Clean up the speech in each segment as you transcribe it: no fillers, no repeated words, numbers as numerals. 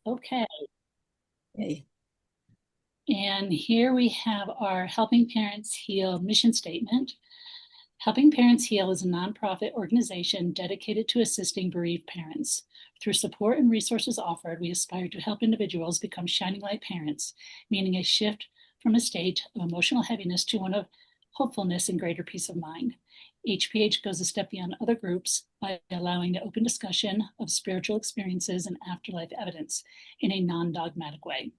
Okay, Okay. and here we have our Helping Parents Heal mission statement. Helping Parents Heal is a nonprofit organization dedicated to assisting bereaved parents. Through support and resources offered, we aspire to help individuals become shining light parents, meaning a shift from a state of emotional heaviness to one of hopefulness and greater peace of mind. HPH goes a step beyond other groups by allowing the open discussion of spiritual experiences and afterlife evidence in a non dogmatic way.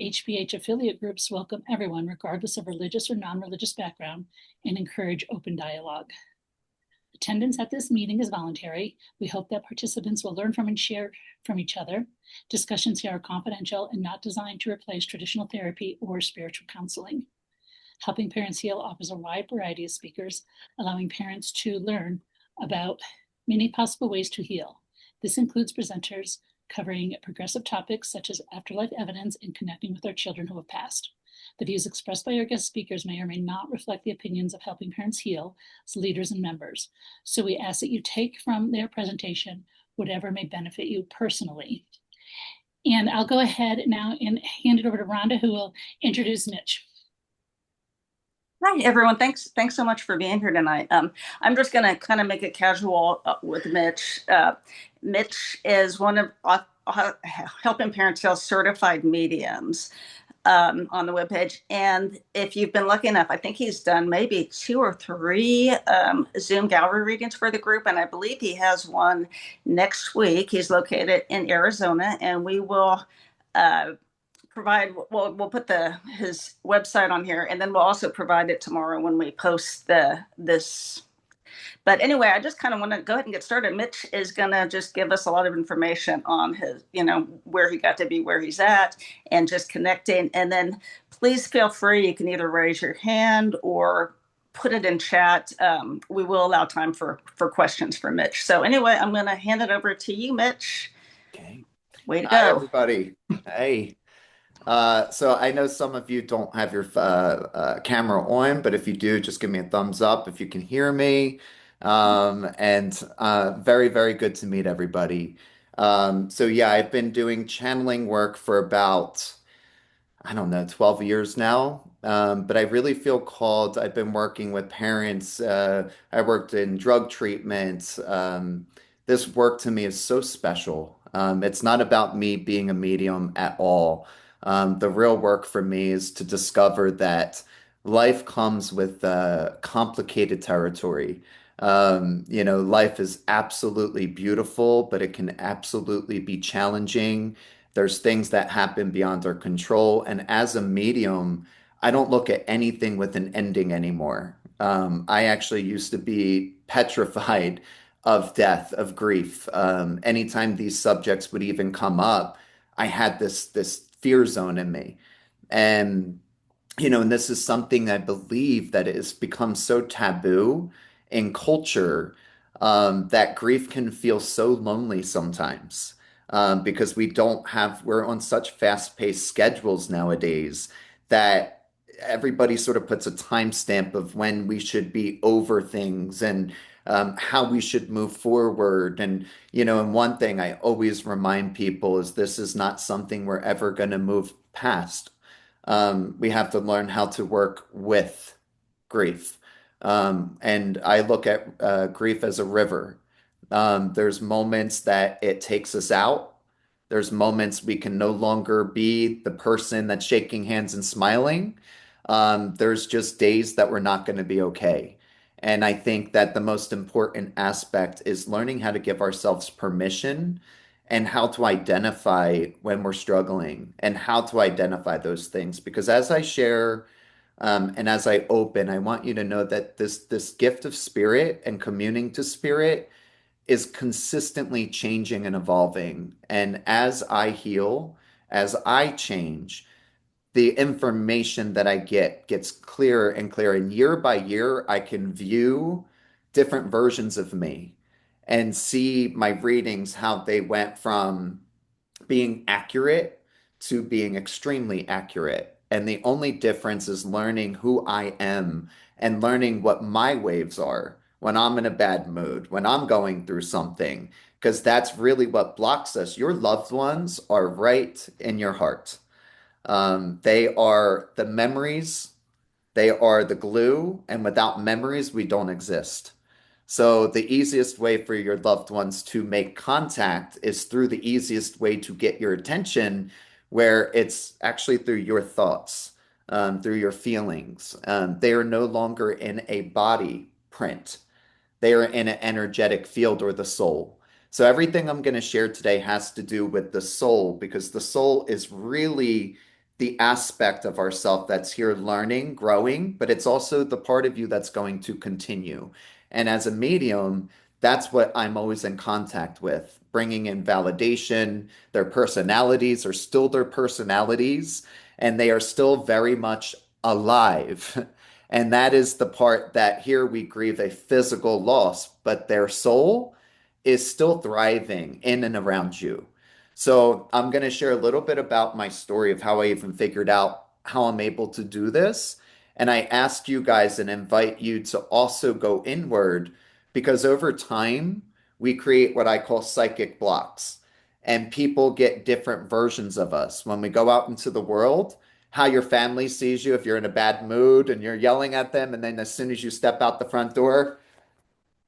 HPH affiliate groups welcome everyone, regardless of religious or non religious background, and encourage open dialogue. Attendance at this meeting is voluntary. We hope that participants will learn from and share from each other. Discussions here are confidential and not designed to replace traditional therapy or spiritual counseling. Helping Parents Heal offers a wide variety of speakers, allowing parents to learn about many possible ways to heal. This includes presenters covering progressive topics such as afterlife evidence and connecting with our children who have passed. The views expressed by our guest speakers may or may not reflect the opinions of Helping Parents Heal as leaders and members. So we ask that you take from their presentation whatever may benefit you personally. And I'll go ahead now and hand it over to Rhonda, who will introduce Mitch. Hi, everyone. Thanks so much for being here tonight. I'm just going to kind of make it casual with Mitch. Mitch is one of Helping Parents Heal certified mediums on the webpage. And if you've been lucky enough, I think he's done maybe two or three Zoom gallery readings for the group. And I believe he has one next week. He's located in Arizona, and we will provide, we'll put his website on here, and then we'll also provide it tomorrow when we post this. But anyway, I just kind of want to go ahead and get started. Mitch is going to just give us a lot of information on his, where he got to be where he's at, and just connecting. And then please feel free. You can either raise your hand or put it in chat. We will allow time for questions for Mitch. So anyway, I'm going to hand it over to you, Mitch. Okay. Way to Hi, go. everybody. Hey. So I know some of you don't have your camera on, but if you do, just give me a thumbs up if you can hear me. And very, very good to meet everybody. So yeah, I've been doing channeling work for about, I don't know, 12 years now. But I really feel called. I've been working with parents. I worked in drug treatment. This work to me is so special. It's not about me being a medium at all. The real work for me is to discover that life comes with complicated territory. Life is absolutely beautiful, but it can absolutely be challenging. There's things that happen beyond our control. And as a medium, I don't look at anything with an ending anymore. I actually used to be petrified of death, of grief. Anytime these subjects would even come up, I had this fear zone in me. And and this is something I believe that it has become so taboo in culture, that grief can feel so lonely sometimes, because we're on such fast-paced schedules nowadays that everybody sort of puts a timestamp of when we should be over things and how we should move forward. And one thing I always remind people is this is not something we're ever going to move past. We have to learn how to work with grief. And I look at grief as a river. There's moments that it takes us out. There's moments we can no longer be the person that's shaking hands and smiling. There's just days that we're not going to be okay. And I think that the most important aspect is learning how to give ourselves permission and how to identify when we're struggling and how to identify those things. Because as I share, and as I open, I want you to know that this gift of spirit and communing to spirit is consistently changing and evolving. And as I heal, as I change, the information that I get gets clearer and clearer. And year by year, I can view different versions of me and see my readings, how they went from being accurate to being extremely accurate. And the only difference is learning who I am and learning what my waves are when I'm in a bad mood, when I'm going through something. because that's really what blocks us. Your loved ones are right in your heart. They are the memories, they are the glue, and without memories, we don't exist. So, the easiest way for your loved ones to make contact is through the easiest way to get your attention, where it's actually through your thoughts, through your feelings. They are no longer in a body print, they are in an energetic field or the soul. So everything I'm going to share today has to do with the soul because the soul is really the aspect of ourself that's here learning, growing, but it's also the part of you that's going to continue. And as a medium, that's what I'm always in contact with, bringing in validation. Their personalities are still their personalities, and they are still very much alive. And that is the part that here we grieve a physical loss, but their soul is still thriving in and around you. So I'm going to share a little bit about my story of how I even figured out how I'm able to do this. And I ask you guys and invite you to also go inward because over time, we create what I call psychic blocks. And people get different versions of us. When we go out into the world, how your family sees you if you're in a bad mood and you're yelling at them, and then as soon as you step out the front door,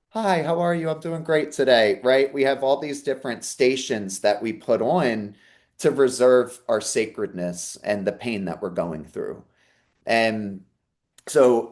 hi, how are you? I'm doing great today, right? We have all these different stations that we put on to reserve our sacredness and the pain that we're going through. And so,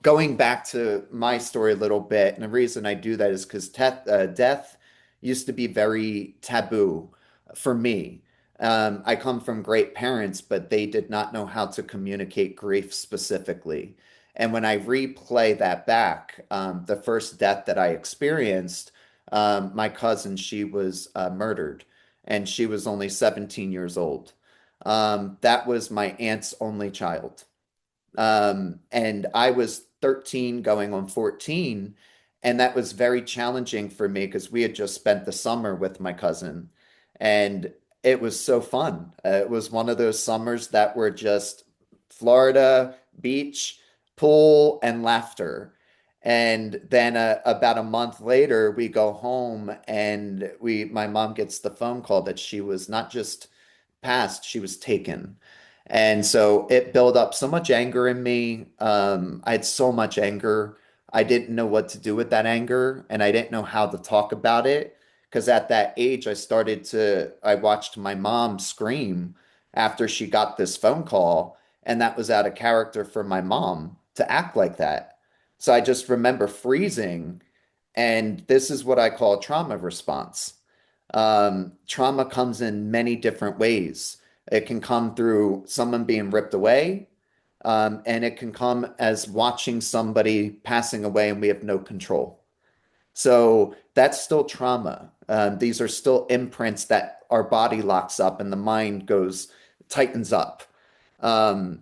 going back to my story a little bit, and the reason I do that is because death used to be very taboo for me. I come from great parents, but they did not know how to communicate grief specifically. And when I replay that back, the first death that I experienced, my cousin, she was murdered, and she was only 17 years old. That was my aunt's only child. And I was 13 going on 14. And that was very challenging for me because we had just spent the summer with my cousin. And it was so fun. It was one of those summers that were just Florida, beach, pool, and laughter. And then about a month later, we go home and my mom gets the phone call that she was not just passed, she was taken. And so it built up so much anger in me. I had so much anger. I didn't know what to do with that anger, and I didn't know how to talk about it. Because at that age, I watched my mom scream after she got this phone call, and that was out of character for my mom to act like that. So I just remember freezing, and this is what I call a trauma response. Trauma comes in many different ways. It can come through someone being ripped away, and it can come as watching somebody passing away and we have no control. So that's still trauma. These are still imprints that our body locks up and the mind tightens up. Um,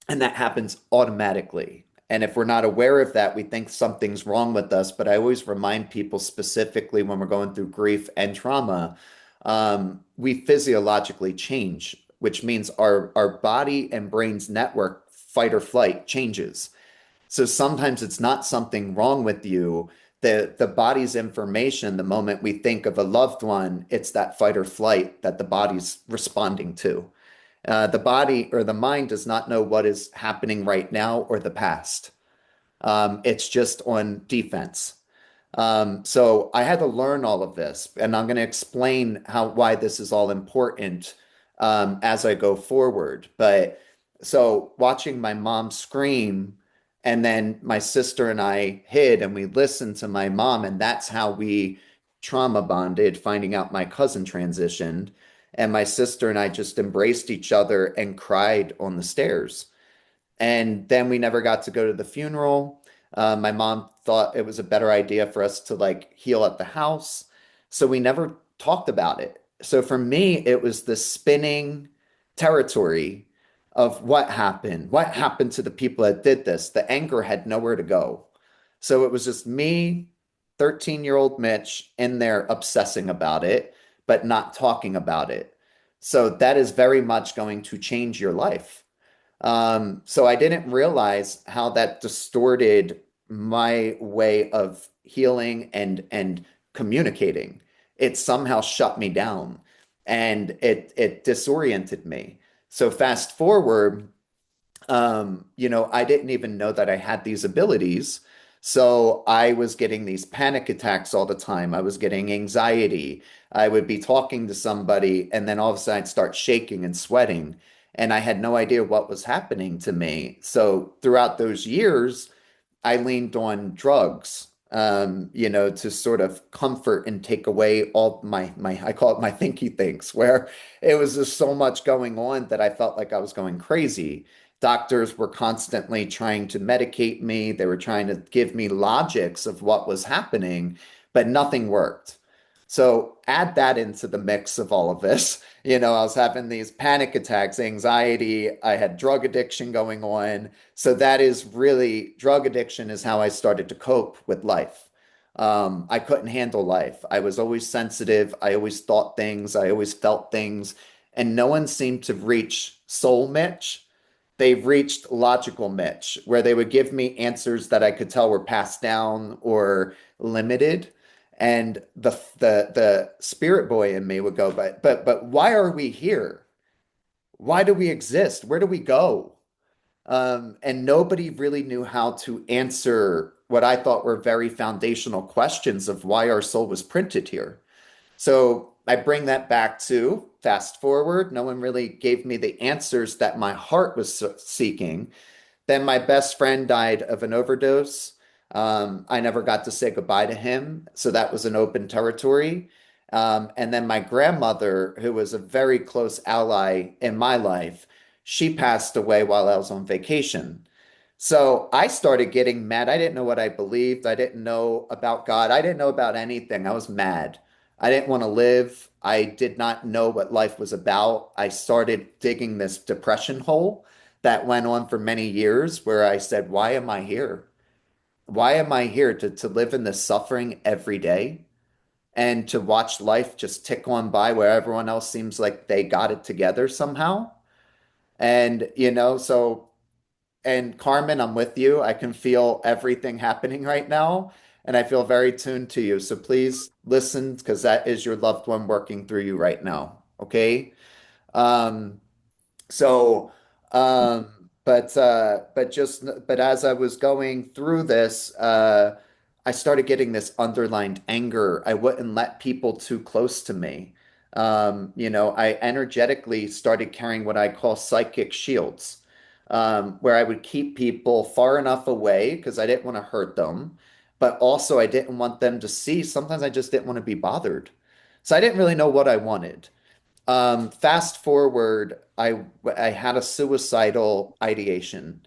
and that happens automatically. And if we're not aware of that, we think something's wrong with us. But I always remind people specifically when we're going through grief and trauma, we physiologically change, which means our body and brain's network, fight or flight, changes. So sometimes it's not something wrong with you. The body's information, the moment we think of a loved one, it's that fight or flight that the body's responding to. The body or the mind does not know what is happening right now or the past. It's just on defense. So I had to learn all of this, and I'm going to explain why this is all important as I go forward. But so watching my mom scream, and then my sister and I hid, and we listened to my mom, and that's how we trauma bonded, finding out my cousin transitioned. And my sister and I just embraced each other and cried on the stairs. And then we never got to go to the funeral. My mom thought it was a better idea for us to like heal at the house. So we never talked about it. So for me, it was the spinning territory of what happened to the people that did this. The anger had nowhere to go. So it was just me, 13-year-old Mitch, in there obsessing about it, but not talking about it. So that is very much going to change your life. So I didn't realize how that distorted my way of healing and communicating. it somehow shut me down and it disoriented me. So fast forward, I didn't even know that I had these abilities. So I was getting these panic attacks all the time. I was getting anxiety. I would be talking to somebody, and then all of a sudden I'd start shaking and sweating. And I had no idea what was happening to me. So throughout those years, I leaned on drugs, to sort of comfort and take away all my I call it my thinky thinks, where it was just so much going on that I felt like I was going crazy. Doctors were constantly trying to medicate me. They were trying to give me logics of what was happening, but nothing worked. So add that into the mix of all of this. I was having these panic attacks, anxiety. I had drug addiction going on. So that is really drug addiction is how I started to cope with life. I couldn't handle life. I was always sensitive. I always thought things. I always felt things. And no one seemed to reach soul Mitch. They reached logical Mitch, where they would give me answers that I could tell were passed down or limited. And the spirit boy in me would go, but why are we here? Why do we exist? Where do we go? And nobody really knew how to answer what I thought were very foundational questions of why our soul was printed here. So I bring that back to fast forward. No one really gave me the answers that my heart was seeking. Then my best friend died of an overdose. I never got to say goodbye to him, so that was an open territory. And then my grandmother, who was a very close ally in my life, she passed away while I was on vacation. So I started getting mad. I didn't know what I believed. I didn't know about God. I didn't know about anything. I was mad. I didn't want to live. I did not know what life was about. I started digging this depression hole that went on for many years where I said, why am I here? Why am I here to live in this suffering every day and to watch life just tick on by where everyone else seems like they got it together somehow? And, and Carmen, I'm with you. I can feel everything happening right now, and I feel very tuned to you. So please listen because that is your loved one working through you right now. Okay. Um, so, but as I was going through this, I started getting this underlined anger. I wouldn't let people too close to me. I energetically started carrying what I call psychic shields, where I would keep people far enough away because I didn't want to hurt them, but also I didn't want them to see. Sometimes I just didn't want to be bothered. So I didn't really know what I wanted. Fast forward, I had a suicidal ideation.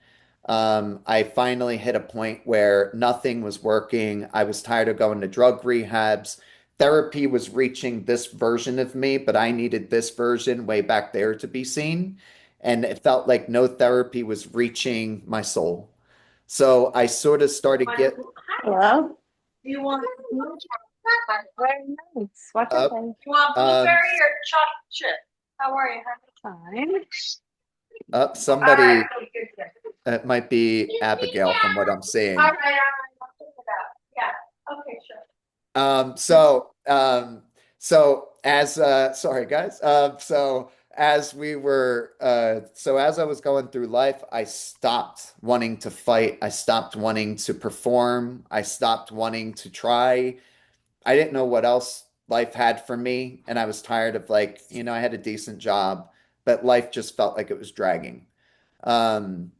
I finally hit a point where nothing was working. I was tired of going to drug rehabs. Therapy was reaching this version of me, but I needed this version way back there to be seen. And it felt like no therapy was reaching my soul. So I sort of started get Hello. Do you want very nice? What's your up. thing? You want Um, blueberry or chocolate chip? How are you? Fine. up. All right. Somebody, it might be Abigail from what I'm All seeing. right. I'll think about it. Yeah. Okay, sure. Um, so, um, sorry guys. So as I was going through life, I stopped wanting to fight. I stopped wanting to perform. I stopped wanting to try. I didn't know what else life had for me, and I was tired of I had a decent job, but life just felt like it was dragging. Um,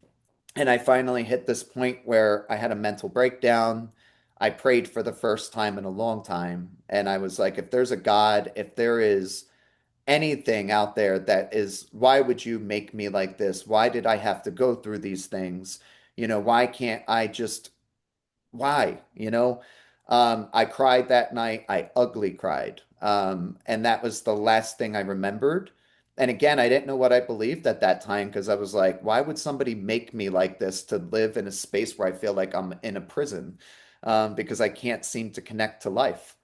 and I finally hit this point where I had a mental breakdown. I prayed for the first time in a long time. And I was like, if there's a God, if there is anything out there that is, why would you make me like this? Why did I have to go through these things? Why can't I just why? I cried that night. I ugly cried. And that was the last thing I remembered. And again, I didn't know what I believed at that time because I was like, why would somebody make me like this to live in a space where I feel like I'm in a prison? Because I can't seem to connect to life.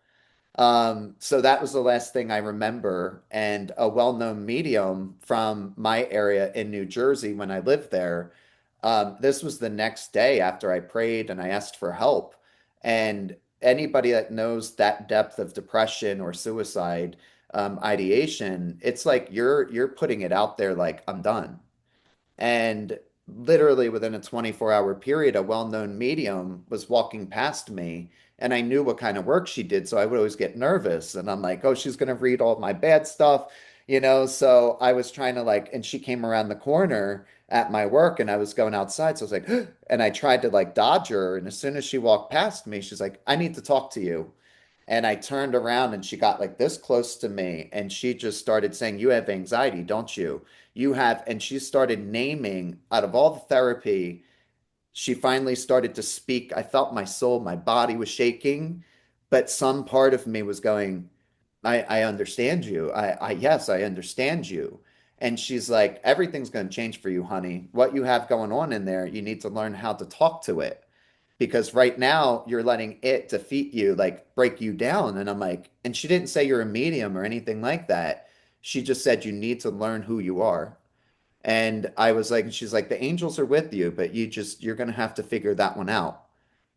So that was the last thing I remember. And a well-known medium from my area in New Jersey when I lived there, this was the next day after I prayed and I asked for help. And anybody that knows that depth of depression or suicide ideation, it's like you're putting it out there like I'm done. And literally within a 24-hour period, a well-known medium was walking past me, and I knew what kind of work she did. So I would always get nervous. And I'm like, oh, she's going to read all my bad stuff, you know? So I was trying to like, and she came around the corner at my work and I was going outside. So I was like, and I tried to like dodge her. And as soon as she walked past me, she's like, I need to talk to you. And I turned around and she got like this close to me and she just started saying, you have anxiety, don't you? You have, and she started naming out of all the therapy, she finally started to speak. I felt my soul, my body was shaking, but some part of me was going, I understand you. Yes, I understand you. And she's like, everything's going to change for you, honey. What you have going on in there, you need to learn how to talk to it because right now you're letting it defeat you, like break you down. And I'm like, and she didn't say you're a medium or anything like that. She just said you need to learn who you are. And I was like, she's like, the angels are with you, but you're going to have to figure that one out.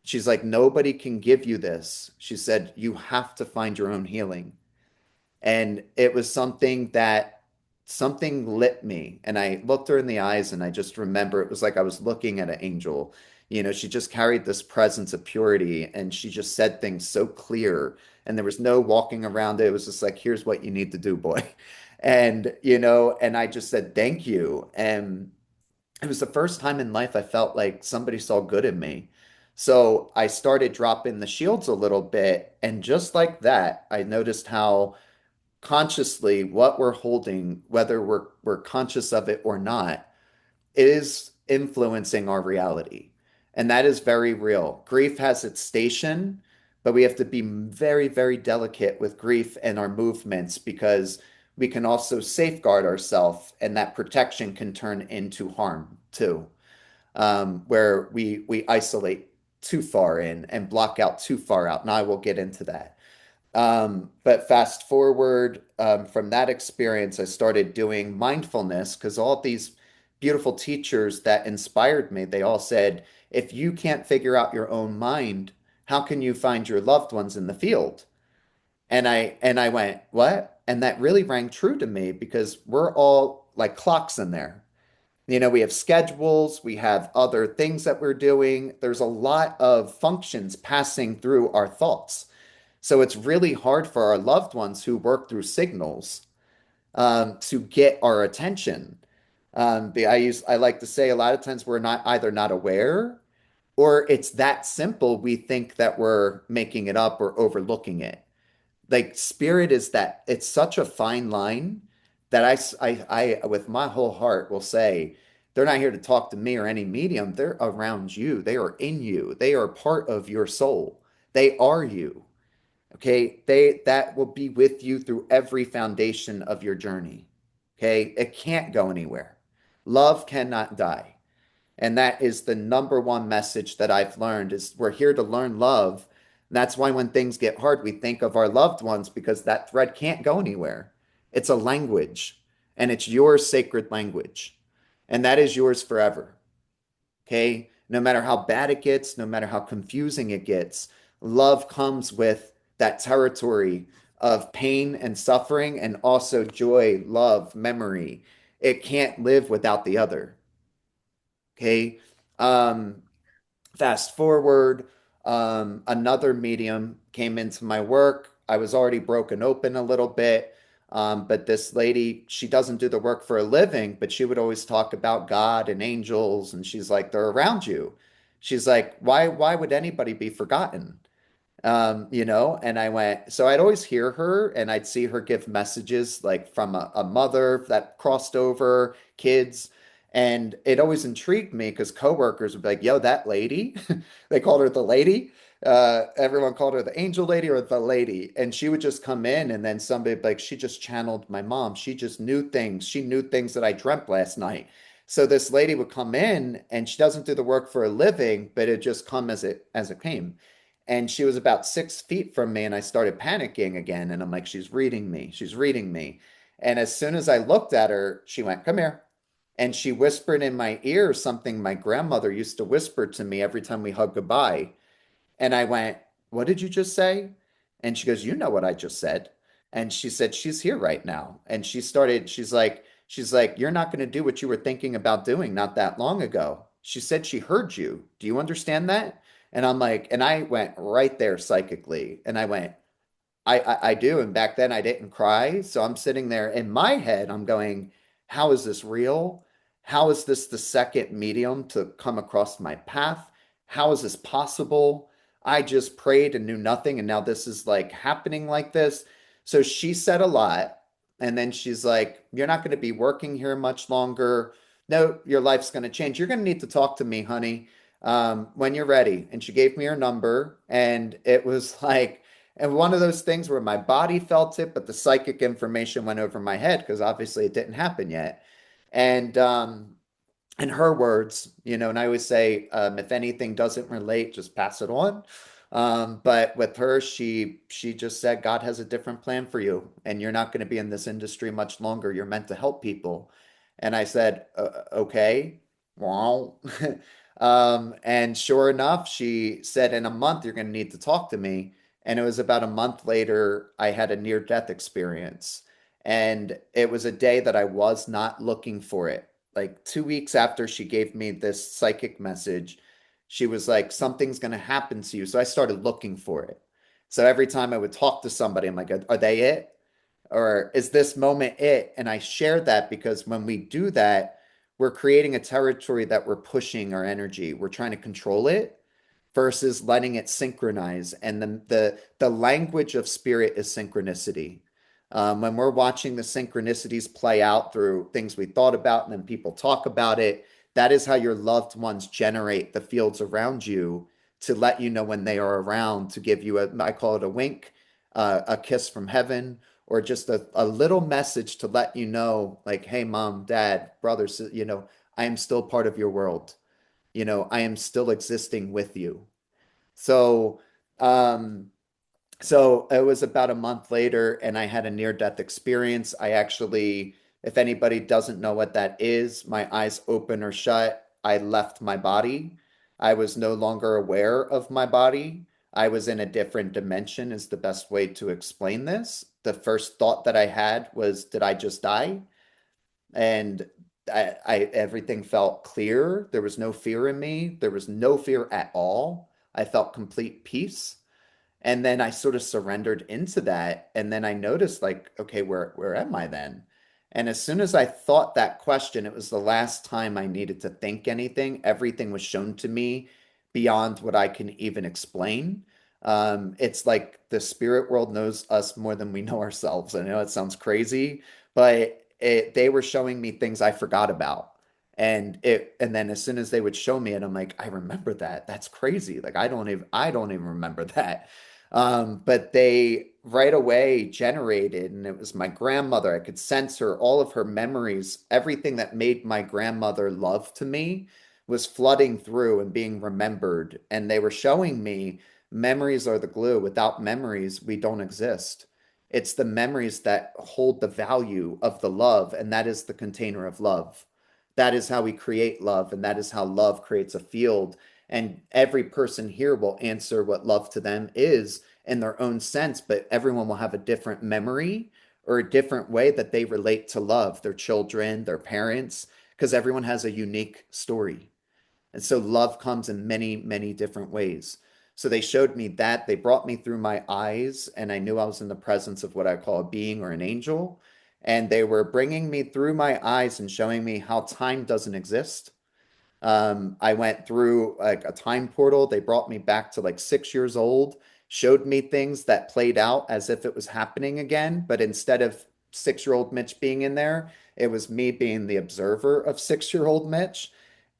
She's like, nobody can give you this. She said, you have to find your own healing. And it was something that something lit me. And I looked her in the eyes and I just remember it was like I was looking at an angel. You know, she just carried this presence of purity and she just said things so clear. And there was no walking around it. It was just like, here's what you need to do, boy. And, you know, and I just said, thank you. And it was the first time in life I felt like somebody saw good in me. So I started dropping the shields a little bit. And just like that, I noticed how consciously what we're holding, whether we're conscious of it or not, is influencing our reality. And that is very real. Grief has its station, but we have to be very, very delicate with grief and our movements because we can also safeguard ourselves, and that protection can turn into harm too, where we isolate too far in and block out too far out. And I will get into that. But fast forward from that experience, I started doing mindfulness because all these beautiful teachers that inspired me, they all said, if you can't figure out your own mind, how can you find your loved ones in the field? And I went, what? And that really rang true to me because we're all like clocks in there. You know, we have schedules, we have other things that we're doing. There's a lot of functions passing through our thoughts. So it's really hard for our loved ones who work through signals to get our attention. I like to say a lot of times we're not either not aware or it's that simple we think that we're making it up or overlooking it. Like spirit is that it's such a fine line that with my whole heart will say they're not here to talk to me or any medium. They're around you. They are in you. They are part of your soul. They are you. Okay, they that will be with you through every foundation of your journey. Okay, it can't go anywhere. Love cannot die. And that is the number one message that I've learned is we're here to learn love. And that's why when things get hard, we think of our loved ones because that thread can't go anywhere. It's a language, and it's your sacred language. And that is yours forever. Okay. No matter how bad it gets, no matter how confusing it gets, love comes with that territory of pain and suffering and also joy, love, memory. It can't live without the other. Okay. Um, Fast forward, another medium came into my work. I was already broken open a little bit. But this lady, she doesn't do the work for a living, but she would always talk about God and angels. And she's like, they're around you. She's like, why would anybody be forgotten? You know, and I went, so I'd always hear her and I'd see her give messages like from a mother that crossed over, kids. And it always intrigued me because coworkers would be like, yo, that lady, they called her the lady. Everyone called her the angel lady or the lady. And she would just come in and then somebody would be like, she just channeled my mom. She just knew things. She knew things that I dreamt last night. So this lady would come in and she doesn't do the work for a living, but it just come as it came. And she was about 6 feet from me, and I started panicking again. And I'm like, she's reading me. She's reading me. And as soon as I looked at her, she went, come here. And she whispered in my ear something my grandmother used to whisper to me every time we hugged goodbye. And I went, what did you just say? And she goes, you know what I just said. And she said, she's here right now. And she's like, you're not going to do what you were thinking about doing not that long ago. She said she heard you. Do you understand that? And I'm like, and I went right there psychically. And I went, I do. And back then I didn't cry. So I'm sitting there in my head, I'm going, how is this real? How is this the second medium to come across my path? How is this possible? I just prayed and knew nothing. And now this is like happening like this. So she said a lot. And then she's like, you're not going to be working here much longer. No, your life's going to change. You're going to need to talk to me, honey, when you're ready. And she gave me her number. And it was like, and one of those things where my body felt it, but the psychic information went over my head because obviously it didn't happen yet. And in her words, you know, and I always say, if anything doesn't relate, just pass it on. But with her, she just said, God has a different plan for you, and you're not going to be in this industry much longer. You're meant to help people. And I said, okay, well, and sure enough, she said, in a month, you're going to need to talk to me. And it was about a month later, I had a near-death experience. And it was a day that I was not looking for it. Like 2 weeks after she gave me this psychic message, she was like, something's going to happen to you. So I started looking for it. So every time I would talk to somebody, I'm like, are they it? Or is this moment it? And I shared that because when we do that, we're creating a territory that we're pushing our energy. We're trying to control it versus letting it synchronize. And the language of spirit is synchronicity. When we're watching the synchronicities play out through things we thought about and then people talk about it, that is how your loved ones generate the fields around you to let you know when they are around, to give you I call it a wink, a kiss from heaven, or just a little message to let you know, like, hey, mom, dad, brothers, you know, I am still part of your world. You know, I am still existing with you. So, um, so it was about a month later, and I had a near-death experience. I actually, if anybody doesn't know what that is, my eyes open or shut, I left my body. I was no longer aware of my body. I was in a different dimension, is the best way to explain this. The first thought that I had was, did I just die? And I everything felt clear. There was no fear in me. There was no fear at all. I felt complete peace. And then I sort of surrendered into that. And then I noticed, like, okay, where am I then? And as soon as I thought that question, it was the last time I needed to think anything. Everything was shown to me beyond what I can even explain. It's like the spirit world knows us more than we know ourselves. I know it sounds crazy, but they were showing me things I forgot about. And then as soon as they would show me it, I'm like, I remember that. That's crazy. Like I don't even remember that. But they right away generated, and it was my grandmother. I could sense her, all of her memories, everything that made my grandmother love to me was flooding through and being remembered. And they were showing me memories are the glue. Without memories, we don't exist. It's the memories that hold the value of the love, and that is the container of love. That is how we create love, and that is how love creates a field. And every person here will answer what love to them is in their own sense, but everyone will have a different memory or a different way that they relate to love, their children, their parents, because everyone has a unique story. And so love comes in many, many different ways. So they showed me that. They brought me through my eyes, and I knew I was in the presence of what I call a being or an angel. And they were bringing me through my eyes and showing me how time doesn't exist. I went through like a time portal. They brought me back to like 6 years old, showed me things that played out as if it was happening again. But instead of 6-year-old Mitch being in there, it was me being the observer of 6-year-old Mitch.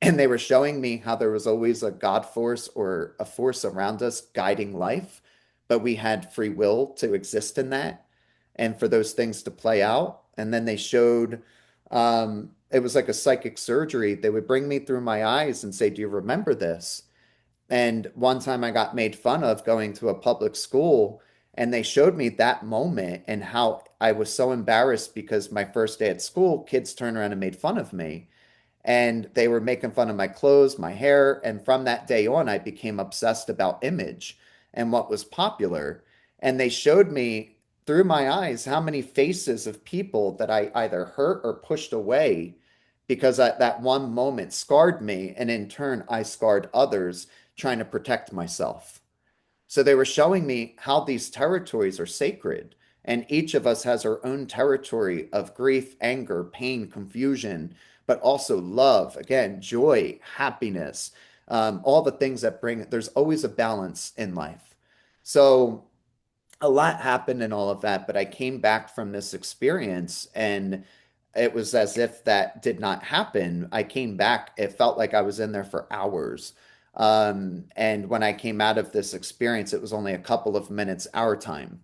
And they were showing me how there was always a God force or a force around us guiding life, but we had free will to exist in that and for those things to play out. And then they showed it was like a psychic surgery. They would bring me through my eyes and say, do you remember this? And one time I got made fun of going to a public school, and they showed me that moment and how I was so embarrassed because my first day at school, kids turned around and made fun of me. And they were making fun of my clothes, my hair. And from that day on, I became obsessed about image. and what was popular. And they showed me through my eyes how many faces of people that I either hurt or pushed away because that one moment scarred me. And in turn, I scarred others trying to protect myself. So they were showing me how these territories are sacred. And each of us has our own territory of grief, anger, pain, confusion, but also love, again, joy, happiness, all the things that bring, there's always a balance in life. So a lot happened in all of that, but I came back from this experience and it was as if that did not happen. I came back, it felt like I was in there for hours. And when I came out of this experience, it was only a couple of minutes our time.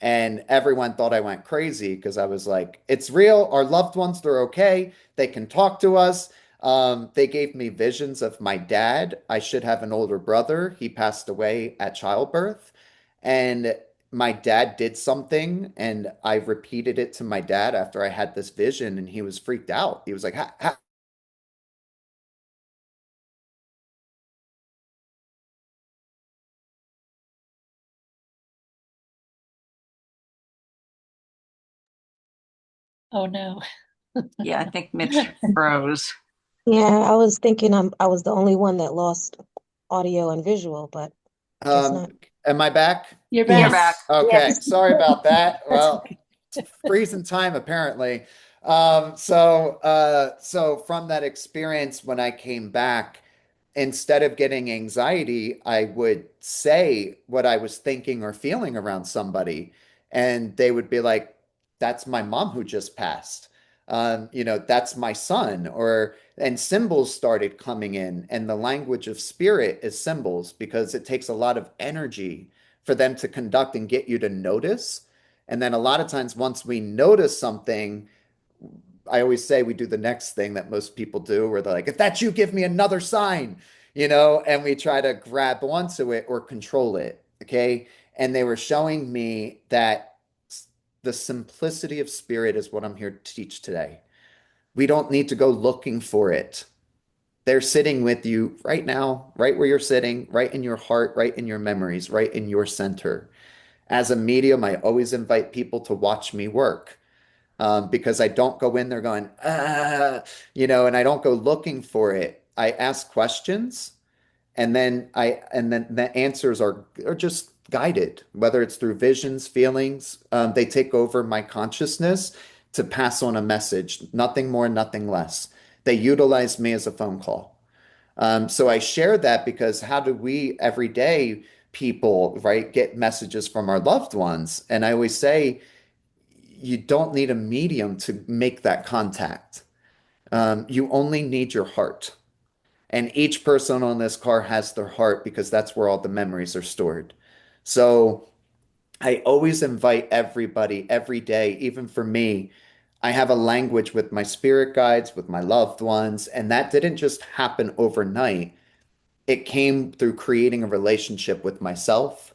And everyone thought I went crazy because I was like, it's real. Our loved ones, they're okay. They can talk to us. They gave me visions of my dad. I should have an older brother. He passed away at childbirth. And my dad did something, and I repeated it to my dad after I had this vision, and he was freaked out. He was like, Oh no. Yeah, I think Mitch froze. Yeah, I was thinking I was the only one that lost audio and visual, but guess Um, not. am I back? You're You're back. Yes. back. Okay, Yes. sorry about that. That's Well, okay. freezing time apparently. So from that experience, when I came back, instead of getting anxiety, I would say what I was thinking or feeling around somebody, and they would be like, "That's my mom who just passed." That's my son, and symbols started coming in, and the language of spirit is symbols because it takes a lot of energy for them to conduct and get you to notice. And then a lot of times, once we notice something, I always say we do the next thing that most people do, where they're like, if that's you, give me another sign, and we try to grab onto it or control it. Okay. And they were showing me that the simplicity of spirit is what I'm here to teach today. We don't need to go looking for it. They're sitting with you right now, right where you're sitting, right in your heart, right in your memories, right in your center. As a medium, I always invite people to watch me work, because I don't go in there going, and I don't go looking for it. I ask questions, and then the answers are just guided, whether it's through visions, feelings. They take over my consciousness to pass on a message, nothing more, nothing less. They utilize me as a phone call. So I share that because how do we every day people, right, get messages from our loved ones? And I always say, you don't need a medium to make that contact. You only need your heart. And each person on this car has their heart because that's where all the memories are stored. So I always invite everybody every day, even for me. I have a language with my spirit guides, with my loved ones, and that didn't just happen overnight. It came through creating a relationship with myself.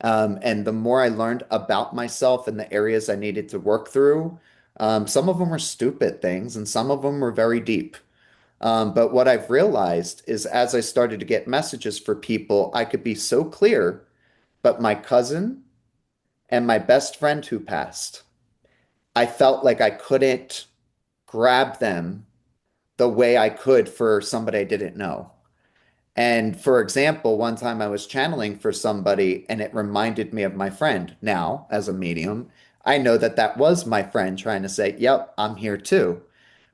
And the more I learned about myself and the areas I needed to work through, some of them were stupid things and some of them were very deep. But what I've realized is as I started to get messages for people, I could be so clear, but my cousin and my best friend who passed, I felt like I couldn't grab them the way I could for somebody I didn't know. And for example, one time I was channeling for somebody and it reminded me of my friend. Now, as a medium, I know that that was my friend trying to say, yep, I'm here too.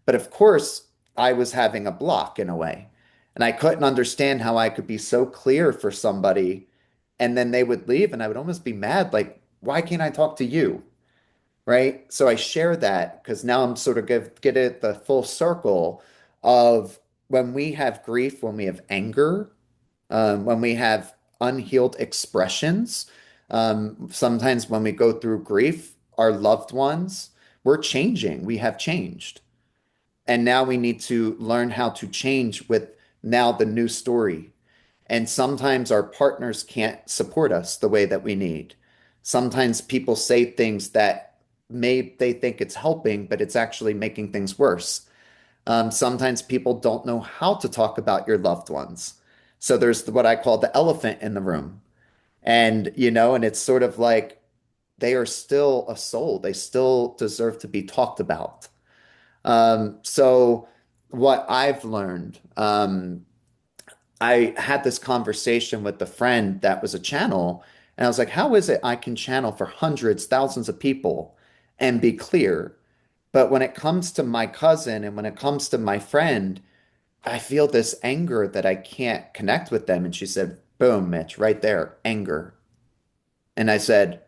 But of course, I was having a block in a way. And I couldn't understand how I could be so clear for somebody and then they would leave and I would almost be mad, like, why can't I talk to you? Right? So I share that because now I'm sort of get it the full circle of when we have grief, when we have anger, when we have unhealed expressions, sometimes when we go through grief, our loved ones, we're changing. We have changed. And now we need to learn how to change with now the new story. And sometimes our partners can't support us the way that we need. Sometimes people say things that they think it's helping, but it's actually making things worse. Sometimes people don't know how to talk about your loved ones. So there's what I call the elephant in the room. And, and it's sort of like they are still a soul. They still deserve to be talked about. So what I've learned, I had this conversation with a friend that was a channel, and I was like, how is it I can channel for hundreds, thousands of people and be clear? But when it comes to my cousin and when it comes to my friend, I feel this anger that I can't connect with them. And she said, boom, Mitch, right there, anger. And I said,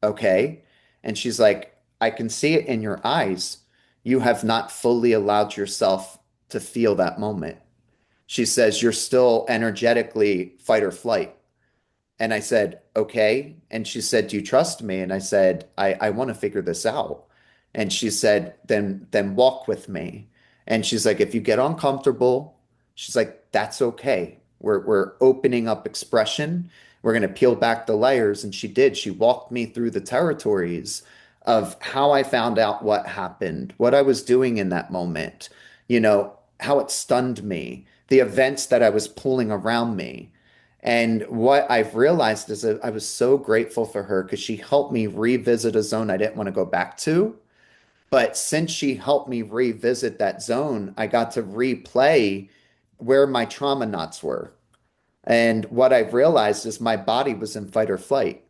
okay. And she's like, I can see it in your eyes. You have not fully allowed yourself to feel that moment. She says, you're still energetically fight or flight. And I said, okay. And she said, do you trust me? And I said, I want to figure this out. And she said, then walk with me. And she's like, if you get uncomfortable, she's like, that's okay. We're opening up expression. We're going to peel back the layers. And she did. She walked me through the territories of how I found out what happened, what I was doing in that moment, how it stunned me, the events that I was pulling around me. And what I've realized is that I was so grateful for her because she helped me revisit a zone I didn't want to go back to. But since she helped me revisit that zone, I got to replay where my trauma knots were. And what I've realized is my body was in fight or flight.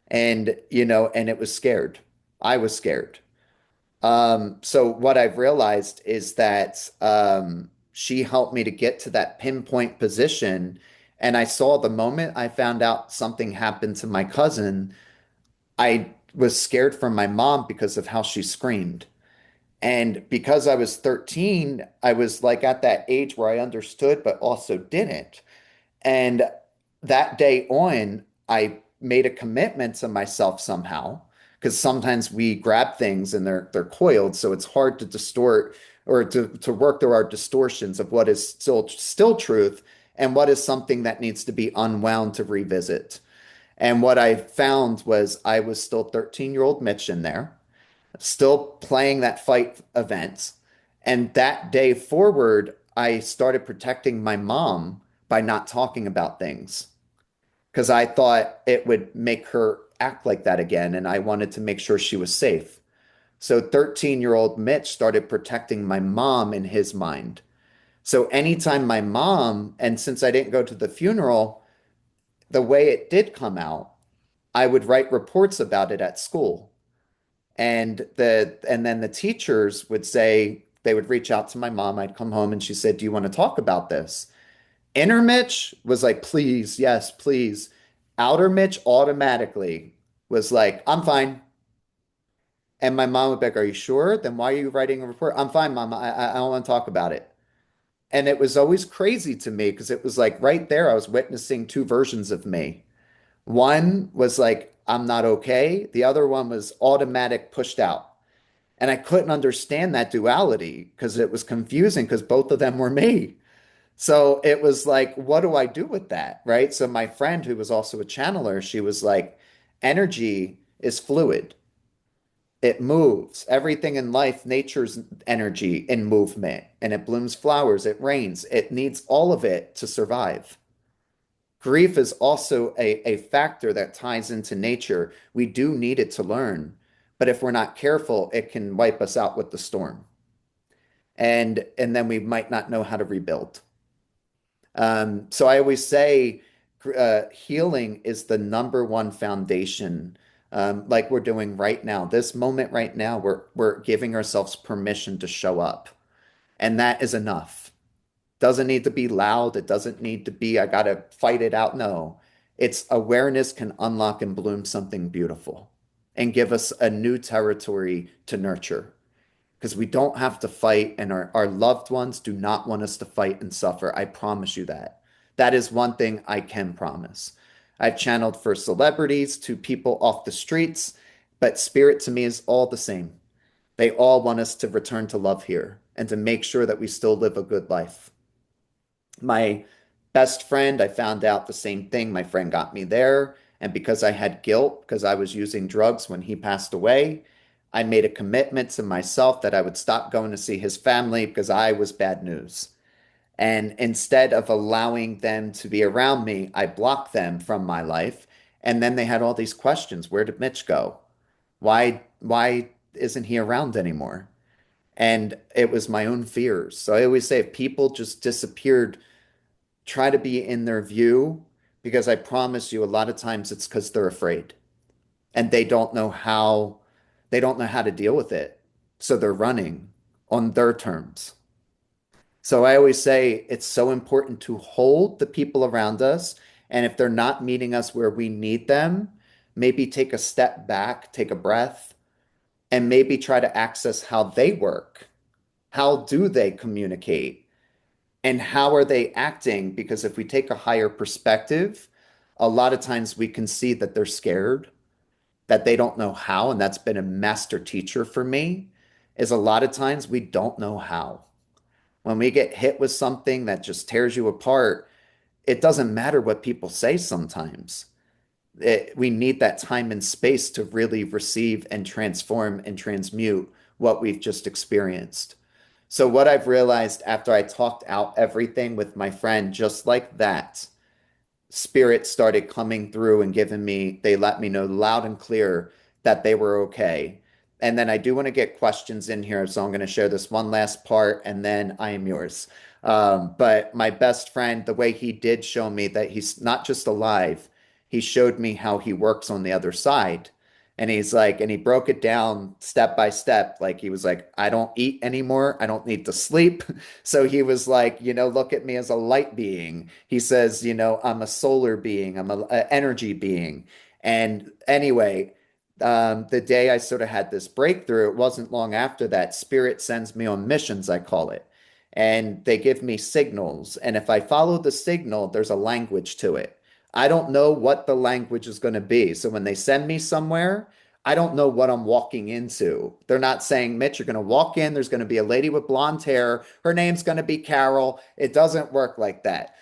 And it was scared. I was scared. So what I've realized is that she helped me to get to that pinpoint position. And I saw the moment I found out something happened to my cousin, I was scared for my mom because of how she screamed. And because I was 13, I was like at that age where I understood, but also didn't. And that day on, I made a commitment to myself somehow, because sometimes we grab things and they're coiled, so it's hard to distort or to work through our distortions of what is still truth and what is something that needs to be unwound to revisit. And what I found was I was still 13-year-old Mitch in there, still playing that fight event. And that day forward, I started protecting my mom by not talking about things because I thought it would make her act like that again. And I wanted to make sure she was safe. So 13-year-old Mitch started protecting my mom in his mind. So anytime my mom, and since I didn't go to the funeral, the way it did come out, I would write reports about it at school. And then the teachers would say, they would reach out to my mom. I'd come home and she said, do you want to talk about this? Inner Mitch was like, please, yes, please. Outer Mitch automatically was like, I'm fine. And my mom would be like, are you sure? Then why are you writing a report? I'm fine, mom. I don't want to talk about it. And it was always crazy to me because it was like right there, I was witnessing two versions of me. One was like, I'm not okay. The other one was automatic, pushed out. And I couldn't understand that duality because it was confusing because both of them were me. So it was like, what do I do with that? Right. So my friend, who was also a channeler, she was like, energy is fluid, it moves. Everything in life, nature's energy in movement, and it blooms flowers, it rains, it needs all of it to survive. Grief is also a factor that ties into nature. We do need it to learn, but if we're not careful, it can wipe us out with the storm. And then we might not know how to rebuild. So I always say healing is the number one foundation, like we're doing right now. This moment right now, we're giving ourselves permission to show up, and that is enough. Doesn't need to be loud. It doesn't need to be, I gotta fight it out. No, it's awareness can unlock and bloom something beautiful and give us a new territory to nurture because we don't have to fight, and our loved ones do not want us to fight and suffer. I promise you that. That is one thing I can promise. I've channeled for celebrities to people off the streets, but spirit to me is all the same. They all want us to return to love here and to make sure that we still live a good life. My best friend, I found out the same thing. My friend got me there. And because I had guilt, because I was using drugs when he passed away, I made a commitment to myself that I would stop going to see his family because I was bad news. And instead of allowing them to be around me, I blocked them from my life. And then they had all these questions. Where did Mitch go? Why isn't he around anymore? And it was my own fears. So I always say if people just disappeared, try to be in their view, because I promise you a lot of times it's because they're afraid and they don't know how to deal with it. So they're running on their terms. So I always say it's so important to hold the people around us. And if they're not meeting us where we need them, maybe take a step back, take a breath, and maybe try to access how they work. How do they communicate? And how are they acting? Because if we take a higher perspective, a lot of times we can see that they're scared, that they don't know how. And that's been a master teacher for me, is a lot of times we don't know how. When we get hit with something that just tears you apart, it doesn't matter what people say sometimes. We need that time and space to really receive and transform and transmute what we've just experienced. So, what I've realized after I talked out everything with my friend, just like that, spirit started coming through and they let me know loud and clear that they were okay. And then I do want to get questions in here. So I'm going to share this one last part and then I am yours. But my best friend, the way he did show me that he's not just alive, he showed me how he works on the other side. And he's like, and he broke it down step by step. Like he was like, I don't eat anymore. I don't need to sleep. So he was like, look at me as a light being. He says, I'm a solar being, I'm a energy being. And anyway, the day I sort of had this breakthrough, it wasn't long after that. Spirit sends me on missions, I call it. And they give me signals. And if I follow the signal, there's a language to it. I don't know what the language is going to be. So when they send me somewhere, I don't know what I'm walking into. They're not saying, Mitch, you're going to walk in. There's going to be a lady with blonde hair. Her name's going to be Carol. It doesn't work like that.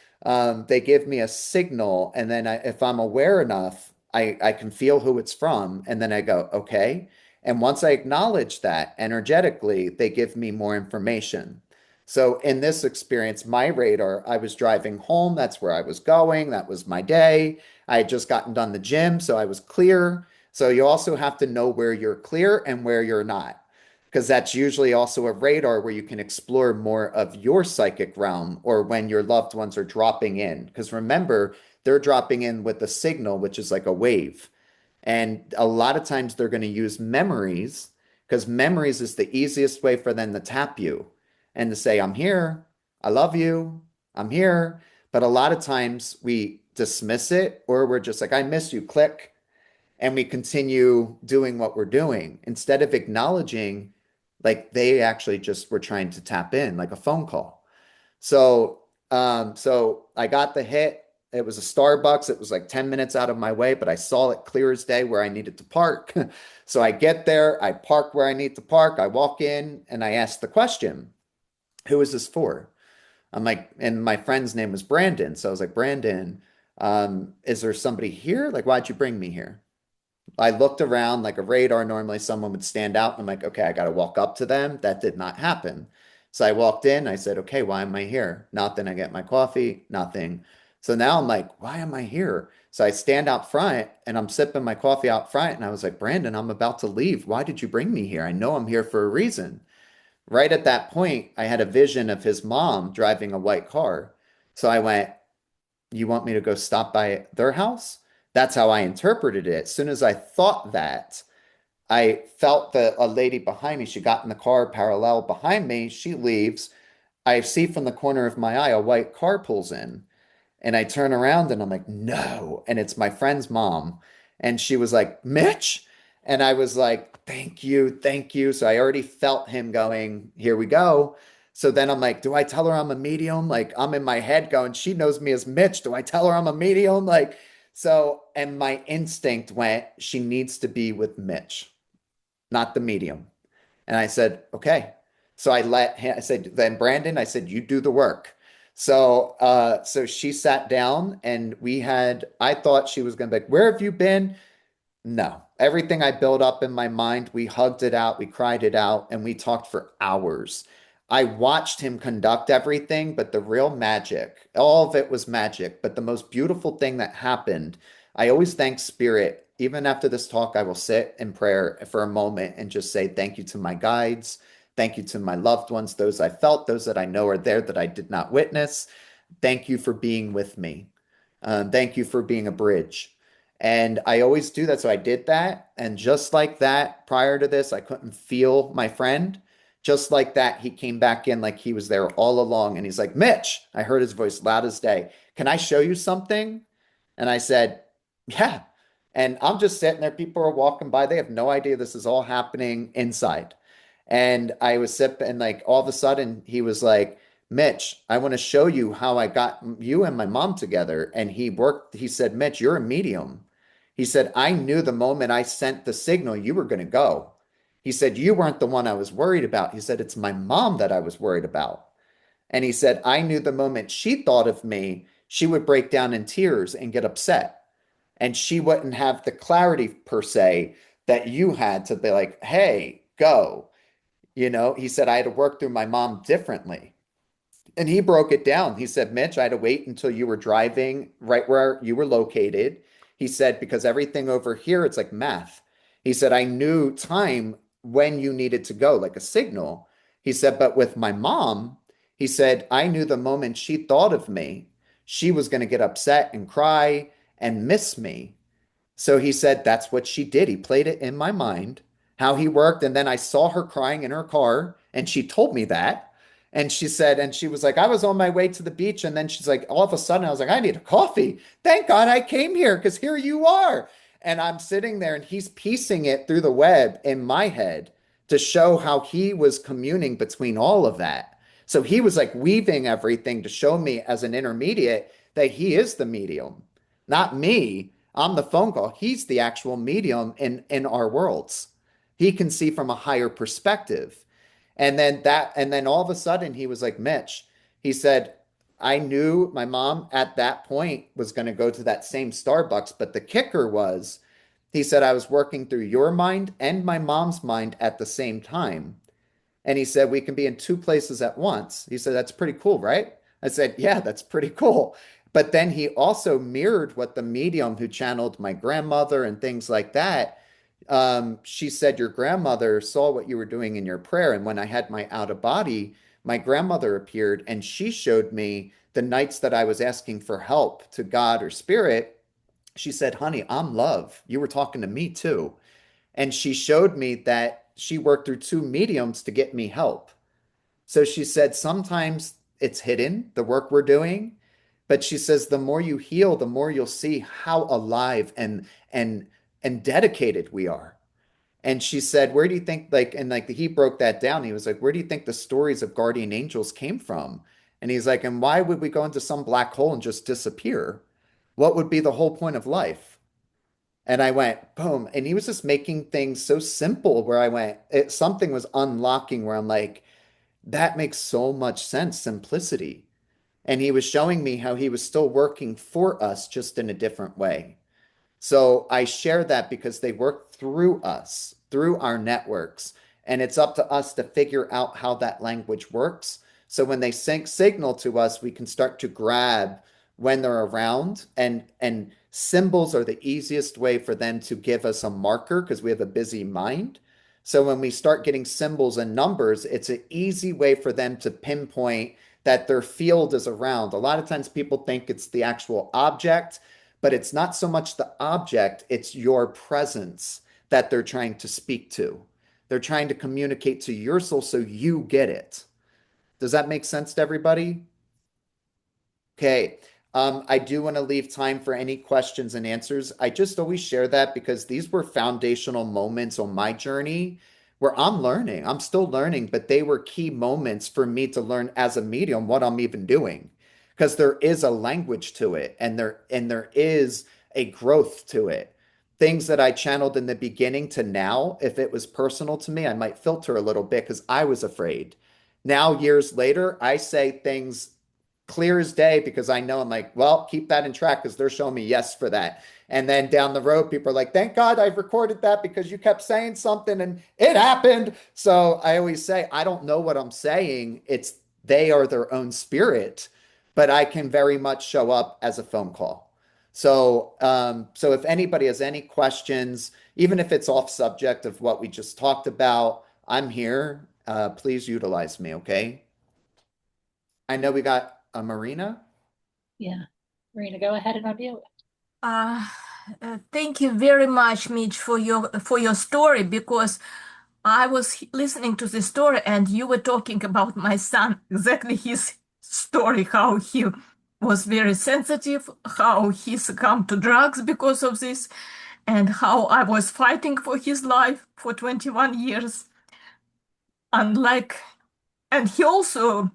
They give me a signal. And then if I'm aware enough, I can feel who it's from. And then I go, okay. And once I acknowledge that energetically, they give me more information. So in this experience, my radar, I was driving home. That's where I was going. That was my day. I had just gotten done the gym, so I was clear. So you also have to know where you're clear and where you're not, because that's usually also a radar where you can explore more of your psychic realm or when your loved ones are dropping in. Because remember, they're dropping in with a signal, which is like a wave. And a lot of times they're going to use memories because memories is the easiest way for them to tap you and to say, I'm here, I love you, I'm here. But a lot of times we dismiss it or we're just like, I miss you, click. And we continue doing what we're doing instead of acknowledging like they actually just were trying to tap in like a phone call. So I got the hit. It was a Starbucks. It was like 10 minutes out of my way, but I saw it clear as day where I needed to park. So I get there, I park where I need to park. I walk in and I ask the question, who is this for? I'm like, and my friend's name was Brandon. So I was like, Brandon, is there somebody here? Like, why'd you bring me here? I looked around like a radar. Normally, someone would stand out. And I'm like, okay, I got to walk up to them. That did not happen. So I walked in. I said, okay, why am I here? Nothing. I get my coffee, nothing. So now I'm like, why am I here? So I stand out front and I'm sipping my coffee out front. And I was like, Brandon, I'm about to leave. Why did you bring me here? I know I'm here for a reason. Right at that point, I had a vision of his mom driving a white car. So I went, you want me to go stop by their house? That's how I interpreted it. As soon as I thought that, I felt that a lady behind me, she got in the car parallel behind me. She leaves. I see from the corner of my eye a white car pulls in. And I turn around and I'm like, no. And it's my friend's mom. And she was like, Mitch. And I was like, thank you, thank you. So I already felt him going, here we go. So then I'm like, do I tell her I'm a medium? Like, I'm in my head going, she knows me as Mitch. Do I tell her I'm a medium? Like, so, and my instinct went, she needs to be with Mitch, not the medium. And I said, okay. So I let him, I said, then Brandon, I said, you do the work. So she sat down and I thought she was going to be like, where have you been? No, everything I built up in my mind, we hugged it out, we cried it out, and we talked for hours. I watched him conduct everything, but the real magic, all of it was magic. But the most beautiful thing that happened I always thank spirit. Even after this talk, I will sit in prayer for a moment and just say thank you to my guides. Thank you to my loved ones, those I felt, those that I know are there that I did not witness. Thank you for being with me. Thank you for being a bridge. And I always do that. So I did that. And just like that, prior to this, I couldn't feel my friend. Just like that, he came back in like he was there all along. And he's like, Mitch, I heard his voice loud as day. Can I show you something? And I said, yeah. And I'm just sitting there. People are walking by. They have no idea this is all happening inside. And I was sipping, and like all of a sudden, he was like, Mitch, I want to show you how I got you and my mom together. And he said, Mitch, you're a medium. He said, I knew the moment I sent the signal you were going to go. He said, you weren't the one I was worried about. He said, it's my mom that I was worried about. And he said, I knew the moment she thought of me, she would break down in tears and get upset. And she wouldn't have the clarity per se that you had to be like, hey, go. He said, I had to work through my mom differently. And he broke it down. He said, Mitch, I had to wait until you were driving right where you were located. He said, because everything over here, it's like math. He said, I knew time when you needed to go, like a signal. He said, but with my mom, he said, I knew the moment she thought of me, she was going to get upset and cry and miss me. So he said that's what she did. He played it in my mind, how he worked. And then I saw her crying in her car, and she told me that. And she said, and she was like, I was on my way to the beach. And then she's like, all of a sudden, I was like, I need a coffee. Thank God I came here because here you are. And I'm sitting there, and he's piecing it through the web in my head to show how he was communing between all of that. So he was like weaving everything to show me as an intermediate that he is the medium, not me. I'm the phone call. He's the actual medium in our worlds. He can see from a higher perspective. And then all of a sudden he was like, Mitch, he said, I knew my mom at that point was going to go to that same Starbucks, but the kicker was, he said, I was working through your mind and my mom's mind at the same time. And he said, we can be in two places at once. He said, that's pretty cool, right? I said, yeah, that's pretty cool. But then he also mirrored what the medium who channeled my grandmother and things like that. She said, your grandmother saw what you were doing in your prayer. And when I had my out of body, my grandmother appeared and she showed me the nights that I was asking for help to God or spirit. She said, honey, I'm love. You were talking to me too. And she showed me that she worked through two mediums to get me help. So she said, sometimes it's hidden, the work we're doing. But she says, the more you heal, the more you'll see how alive and dedicated we are. And she said, where do you think, like, and like he broke that down. He was like, where do you think the stories of guardian angels came from? And he's like, and why would we go into some black hole and just disappear? What would be the whole point of life? And I went, boom. And he was just making things so simple where I went, something was unlocking where I'm like, that makes so much sense, simplicity. And he was showing me how he was still working for us, just in a different way. So I share that because they work through us, through our networks, and it's up to us to figure out how that language works. So when they sync signal to us, we can start to grab when they're around, and symbols are the easiest way for them to give us a marker because we have a busy mind. So when we start getting symbols and numbers, it's an easy way for them to pinpoint that their field is around. A lot of times people think it's the actual object, but it's not so much the object, it's your presence that they're trying to speak to. They're trying to communicate to your soul so you get it. Does that make sense to everybody? Okay. I do want to leave time for any questions and answers. I just always share that because these were foundational moments on my journey where I'm learning. I'm still learning, but they were key moments for me to learn as a medium what I'm even doing. Because there is a language to it, and there is a growth to it. Things that I channeled in the beginning to now, if it was personal to me, I might filter a little bit because I was afraid. Now, years later, I say things clear as day because I know, I'm like, well, keep that in track because they're showing me yes for that. And then down the road, people are like, thank God I've recorded that because you kept saying something and it happened. So I always say, I don't know what I'm saying. It's they are their own spirit, but I can very much show up as a phone call. So if anybody has any questions, even if it's off subject of what we just talked about, I'm here. Please utilize me, okay? I know we got a Marina. Yeah. Marina, go ahead and unmute. Uh, Thank you very much, Mitch, for your story because I was listening to the story and you were talking about my son, exactly his story, how he was very sensitive, how he succumbed to drugs because of this, and how I was fighting for his life for 21 years. Unlike, and he also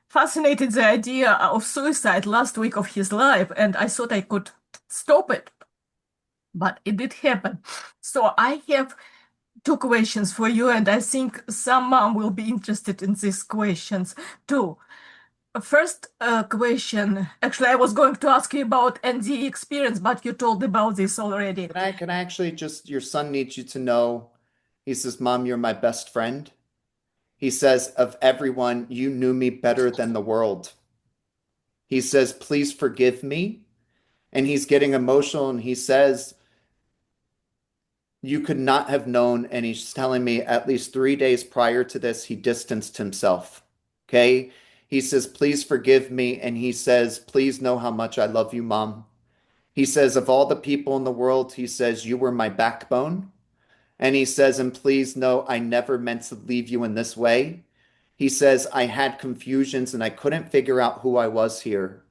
fascinated the idea of suicide last week of his life, and I thought I could stop it, but it did happen. So I have two questions for you, and I think some mom will be interested in these questions too. First question, actually, I was going to ask you about NDE experience, but you told about this already. Can I actually just, your son needs you to know, he says, Mom, you're my best friend. He says, of everyone, you knew me better than the world. He says, please forgive me. And he's getting emotional and he says, you could not have known. And he's telling me at least 3 days prior to this, he distanced himself. Okay. He says, please forgive me. And he says, please know how much I love you, Mom. He says, of all the people in the world, he says, you were my backbone. And he says, and please know I never meant to leave you in this way. He says, I had confusions and I couldn't figure out who I was here.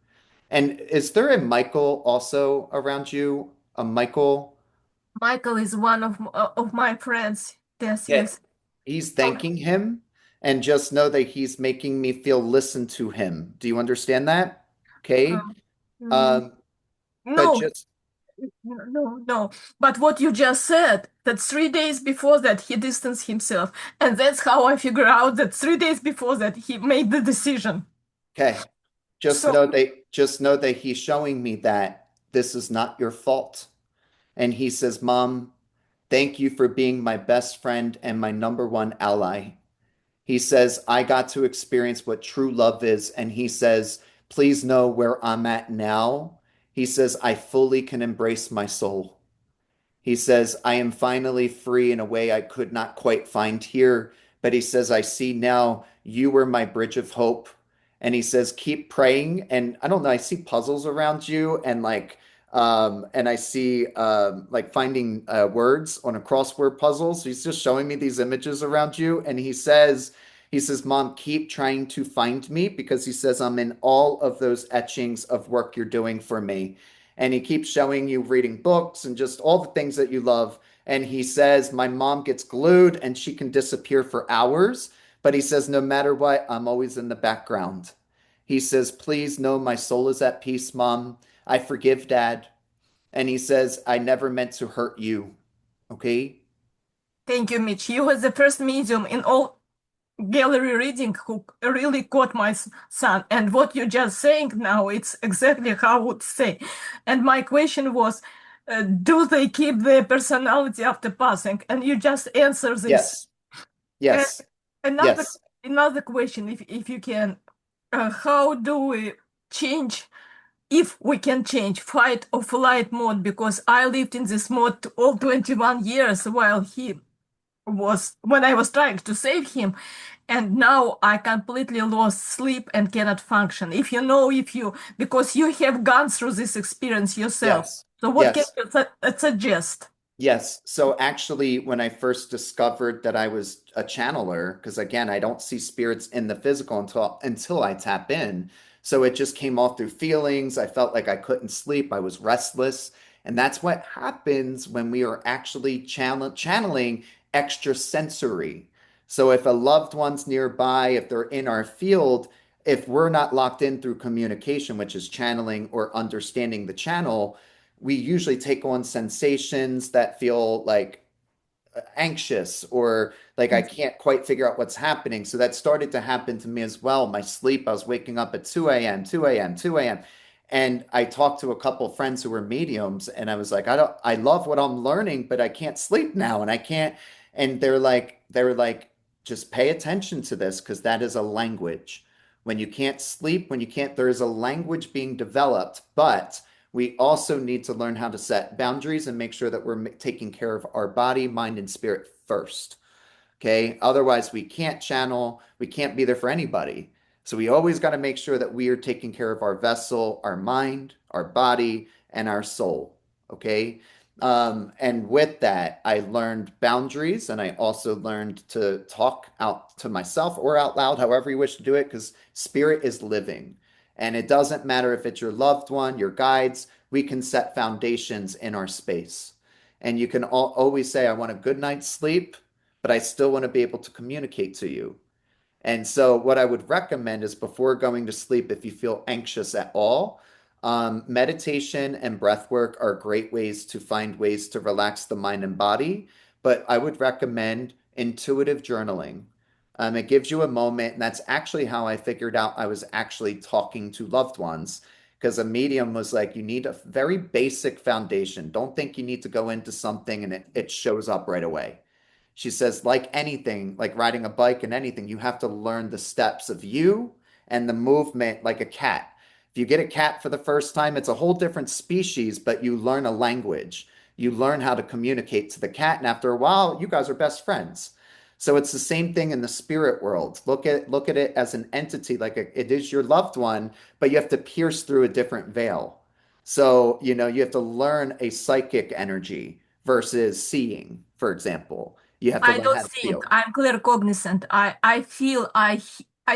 And is there a Michael also around you? A Michael? Michael is one of my friends. Yes, Yeah. yes. He's thanking him, and just know that he's making me feel listened to him. Do you understand that? Okay. Um, mm, Um, but no, just no. But what you just said, that 3 days before that he distanced himself, and that's how I figure out that 3 days before that he made the decision. okay. So Just know that he's showing me that this is not your fault. And he says, Mom, thank you for being my best friend and my number one ally. He says, I got to experience what true love is. And he says, please know where I'm at now. He says, I fully can embrace my soul. He says, I am finally free in a way I could not quite find here. But he says, I see now you were my bridge of hope. And he says, keep praying. And I don't know, I see puzzles around you and I see like finding words on a crossword puzzle. So he's just showing me these images around you. And he says, Mom, keep trying to find me because he says, I'm in all of those etchings of work you're doing for me, and he keeps showing you reading books and just all the things that you love. And he says, my mom gets glued and she can disappear for hours. But he says, no matter what, I'm always in the background. He says, please know my soul is at peace, Mom. I forgive Dad. And he says, I never meant to hurt you. Okay? thank you, Mitch. You were the first medium in all gallery reading who really caught my son. And what you're just saying now, it's exactly how I would say. And my question was, do they keep their personality after passing? And you just answer this. Yes. And Yes. another Yes. another question, if you can, how do we change, if we can change fight or flight mode? Because I lived in this mode all 21 years while he was when I was trying to save him, and now I completely lost sleep and cannot function. If you know, if you because you have gone through this experience yourself, Yes. so what can Yes. you suggest? Yes. So actually, when I first discovered that I was a channeler, because again, I don't see spirits in the physical until I tap in. So it just came all through feelings. I felt like I couldn't sleep. I was restless. And that's what happens when we are actually channeling extrasensory. So if a loved one's nearby, if they're in our field, if we're not locked in through communication, which is channeling or understanding the channel, we usually take on sensations that feel like anxious or like I can't quite figure out what's happening. So that started to happen to me as well. My sleep, I was waking up at 2 a.m., 2 a.m., 2 a.m. And I talked to a couple of friends who were mediums and I was like, I love what I'm learning, but I can't sleep now and I can't. And they were like, just pay attention to this because that is a language. When you can't sleep, when you can't, there is a language being developed, but we also need to learn how to set boundaries and make sure that we're taking care of our body, mind, and spirit first. Okay. Otherwise, we can't channel, we can't be there for anybody. So we always got to make sure that we are taking care of our vessel, our mind, our body, and our soul. Okay. And with that, I learned boundaries and I also learned to talk out to myself or out loud, however you wish to do it, because spirit is living. And it doesn't matter if it's your loved one, your guides, we can set foundations in our space. And you can always say, I want a good night's sleep, but I still want to be able to communicate to you. And so, what I would recommend is before going to sleep, if you feel anxious at all, meditation and breath work are great ways to find ways to relax the mind and body. But I would recommend intuitive journaling. It gives you a moment, and that's actually how I figured out I was actually talking to loved ones. Because a medium was like, you need a very basic foundation. Don't think you need to go into something and it shows up right away. She says, like anything, like riding a bike and anything, you have to learn the steps of you and the movement like a cat. If you get a cat for the first time, it's a whole different species, but you learn a language. You learn how to communicate to the cat, and after a while, you guys are best friends. So it's the same thing in the spirit world. Look at it as an entity, like it is your loved one, but you have to pierce through a different veil. So, you have to learn a psychic energy versus seeing, for example. You have to I learn don't how to think feel. I'm claircognizant. I feel I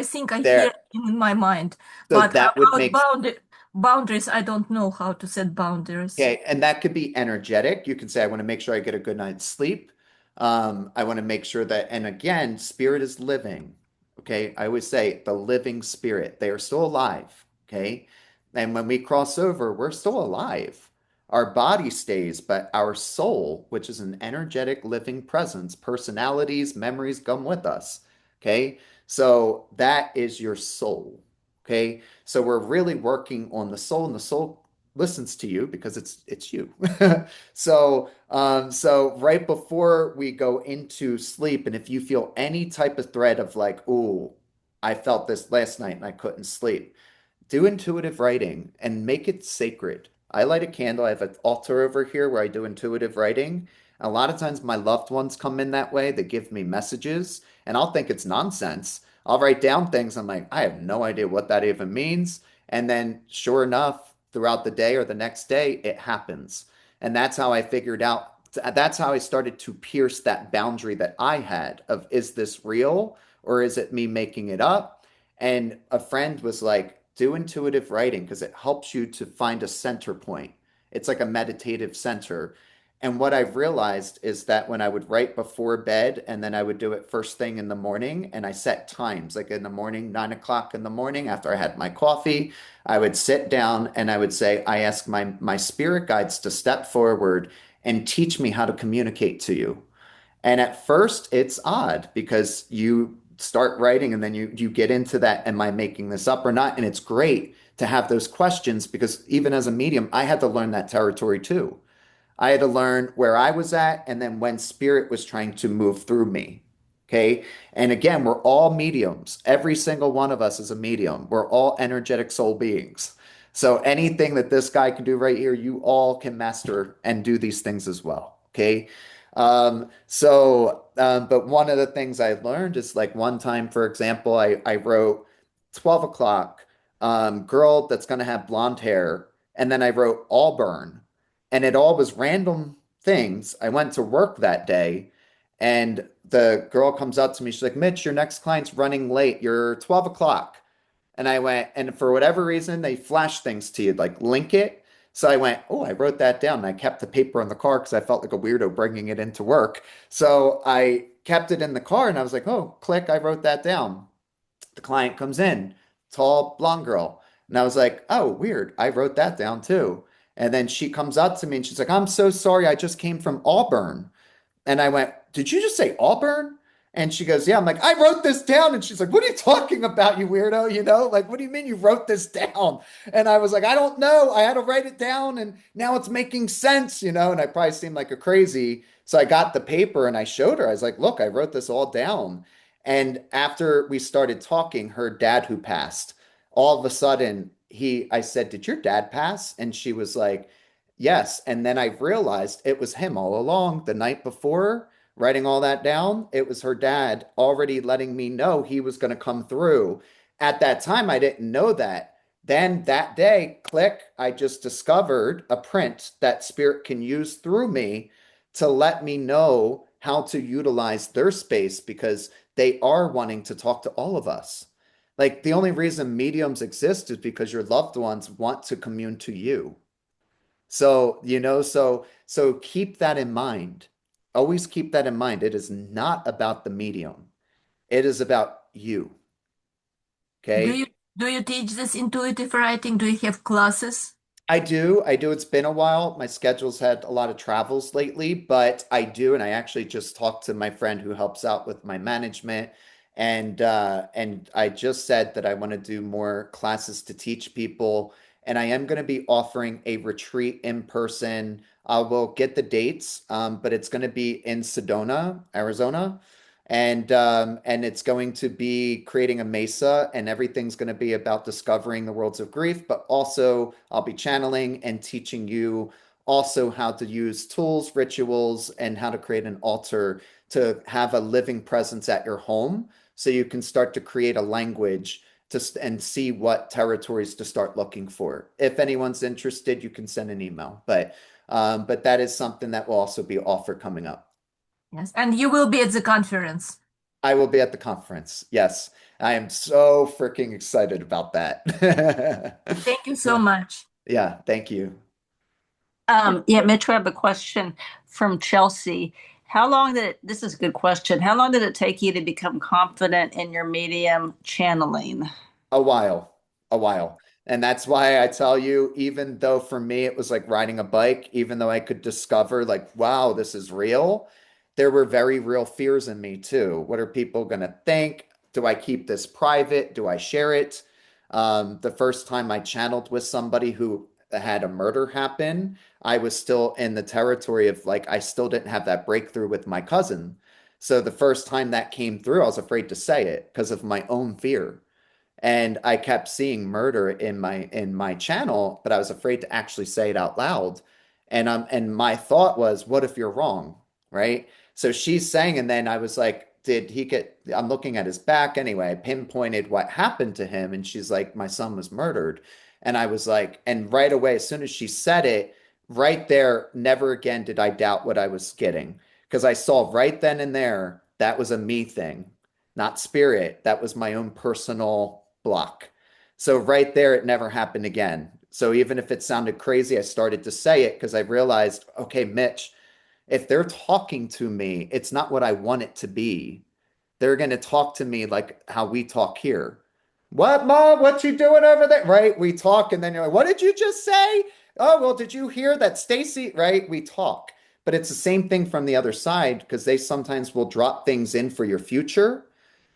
think I hear There. in my mind, So but that would about make boundaries, I don't know how to set boundaries. Okay, and that could be energetic. You can say, I want to make sure I get a good night's sleep. I want to make sure that, and again, spirit is living. Okay, I always say the living spirit, they are still alive. Okay, and when we cross over, we're still alive. Our body stays, but our soul, which is an energetic living presence, personalities, memories come with us. Okay, so that is your soul. Okay, so we're really working on the soul, and the soul listens to you because it's you. So right before we go into sleep, and if you feel any type of threat of like, "Ooh, I felt this last night and I couldn't sleep," do intuitive writing and make it sacred. I light a candle. I have an altar over here where I do intuitive writing. A lot of times my loved ones come in that way. They give me messages and I'll think it's nonsense. I'll write down things. I'm like, I have no idea what that even means. And then sure enough, throughout the day or the next day, it happens. And that's how I figured out. That's how I started to pierce that boundary that I had of, is this real or is it me making it up? And a friend was like, do intuitive writing because it helps you to find a center point. It's like a meditative center. And what I've realized is that when I would write before bed and then I would do it first thing in the morning, and I set times like in the morning, 9 o'clock in the morning after I had my coffee, I would sit down and I would say, I ask my spirit guides to step forward and teach me how to communicate to you. And at first, it's odd because you start writing and then you get into that, am I making this up or not? And it's great to have those questions because even as a medium, I had to learn that territory too. I had to learn where I was at and then when spirit was trying to move through me. Okay. And again, we're all mediums. Every single one of us is a medium. We're all energetic soul beings. So anything that this guy can do right here, you all can master and do these things as well. Okay. But one of the things I learned is like one time, for example, I wrote 12 o'clock, girl that's going to have blonde hair. And then I wrote Auburn and it all was random things. I went to work that day and the girl comes up to me. She's like, Mitch, your next client's running late. You're 12 o'clock. And I went, and for whatever reason, they flash things to you, like link it. So I went, oh, I wrote that down. And I kept the paper in the car because I felt like a weirdo bringing it into work. So I kept it in the car and I was like, oh, click, I wrote that down. The client comes in, tall blonde girl. And I was like, oh, weird. I wrote that down too. And then she comes up to me and she's like, I'm so sorry. I just came from Auburn. And I went, did you just say Auburn? And she goes, yeah. I'm like, I wrote this down. And she's like, what are you talking about, you weirdo? Like, what do you mean you wrote this down? And I was like, I don't know. I had to write it down and now it's making sense. And I probably seemed like a crazy. So I got the paper and I showed her. I was like, look, I wrote this all down. And after we started talking, her dad who passed, all of a sudden, I said, "Did your dad pass?" And she was like, "Yes." And then I realized it was him all along. The night before, writing all that down, it was her dad already letting me know he was going to come through. At that time, I didn't know that. Then that day, click, I just discovered a print that spirit can use through me to let me know how to utilize their space because they are wanting to talk to all of us. Like the only reason mediums exist is because your loved ones want to commune to you. So, so keep that in mind. Always keep that in mind. It is not about the medium. It is about you. Do Okay? you do you teach this intuitive writing? Do you have classes? I do. I do. It's been a while. My schedule's had a lot of travels lately, but I do. And I actually just talked to my friend who helps out with my management. And I just said that I want to do more classes to teach people. And I am going to be offering a retreat in person. I will get the dates, but it's going to be in Sedona, Arizona. And it's going to be creating a mesa, and everything's going to be about discovering the worlds of grief, but also I'll be channeling and teaching you also how to use tools, rituals, and how to create an altar to have a living presence at your home so you can start to create a language to and see what territories to start looking for. If anyone's interested, you can send an email. But that is something that will also be offered coming up. Yes, and you will be at the conference. I will be at the conference. Yes. I am so freaking excited about that. Thank you so Yeah. much. Yeah. Thank you. Yeah, Mitch, I have a question from Chelsea. This is a good question. How long did it take you to become confident in your medium channeling? A while, a while. And that's why I tell you, even though for me it was like riding a bike, even though I could discover, like, wow, this is real, there were very real fears in me too. What are people going to think? Do I keep this private? Do I share it? The first time I channeled with somebody who had a murder happen, I was still in the territory of like, I still didn't have that breakthrough with my cousin. So the first time that came through, I was afraid to say it because of my own fear. And I kept seeing murder in my channel, but I was afraid to actually say it out loud. And my thought was, what if you're wrong? Right? So she's saying, and then I was like, did he get, I'm looking at his back anyway. I pinpointed what happened to him, and she's like, my son was murdered. And I was like, and right away, as soon as she said it, right there, never again did I doubt what I was getting. Because I saw right then and there that was a me thing, not spirit. That was my own personal block. So right there, it never happened again. So even if it sounded crazy, I started to say it because I realized, okay, Mitch, if they're talking to me, it's not what I want it to be. They're going to talk to me like how we talk here. What, Mom? What you doing over there? Right? We talk, and then you're like, what did you just say? Oh, well, did you hear that Stacy? Right? We talk. But it's the same thing from the other side because they sometimes will drop things in for your future.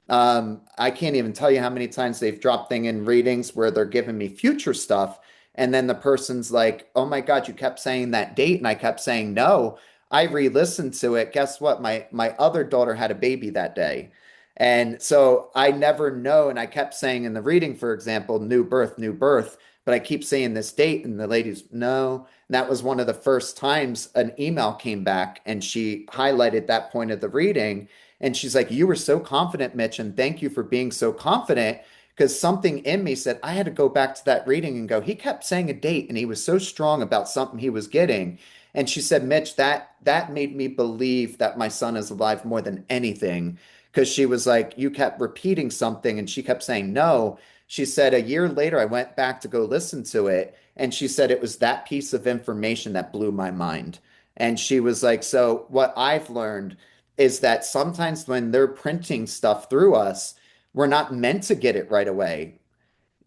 I can't even tell you how many times they've dropped thing in readings where they're giving me future stuff, and then the person's like, "Oh my God, you kept saying that date," and I kept saying no. I re-listened to it. Guess what? My other daughter had a baby that day, and so I never know. And I kept saying in the reading, for example, new birth, but I keep saying this date, and the lady's no. And that was one of the first times an email came back, and she highlighted that point of the reading. And she's like, you were so confident, Mitch, and thank you for being so confident. Because something in me said I had to go back to that reading and go, he kept saying a date and he was so strong about something he was getting. And she said, Mitch, that made me believe that my son is alive more than anything. Because she was like, you kept repeating something and she kept saying no. She said a year later, I went back to go listen to it. And she said it was that piece of information that blew my mind. And she was like, so what I've learned is that sometimes when they're printing stuff through us, we're not meant to get it right away.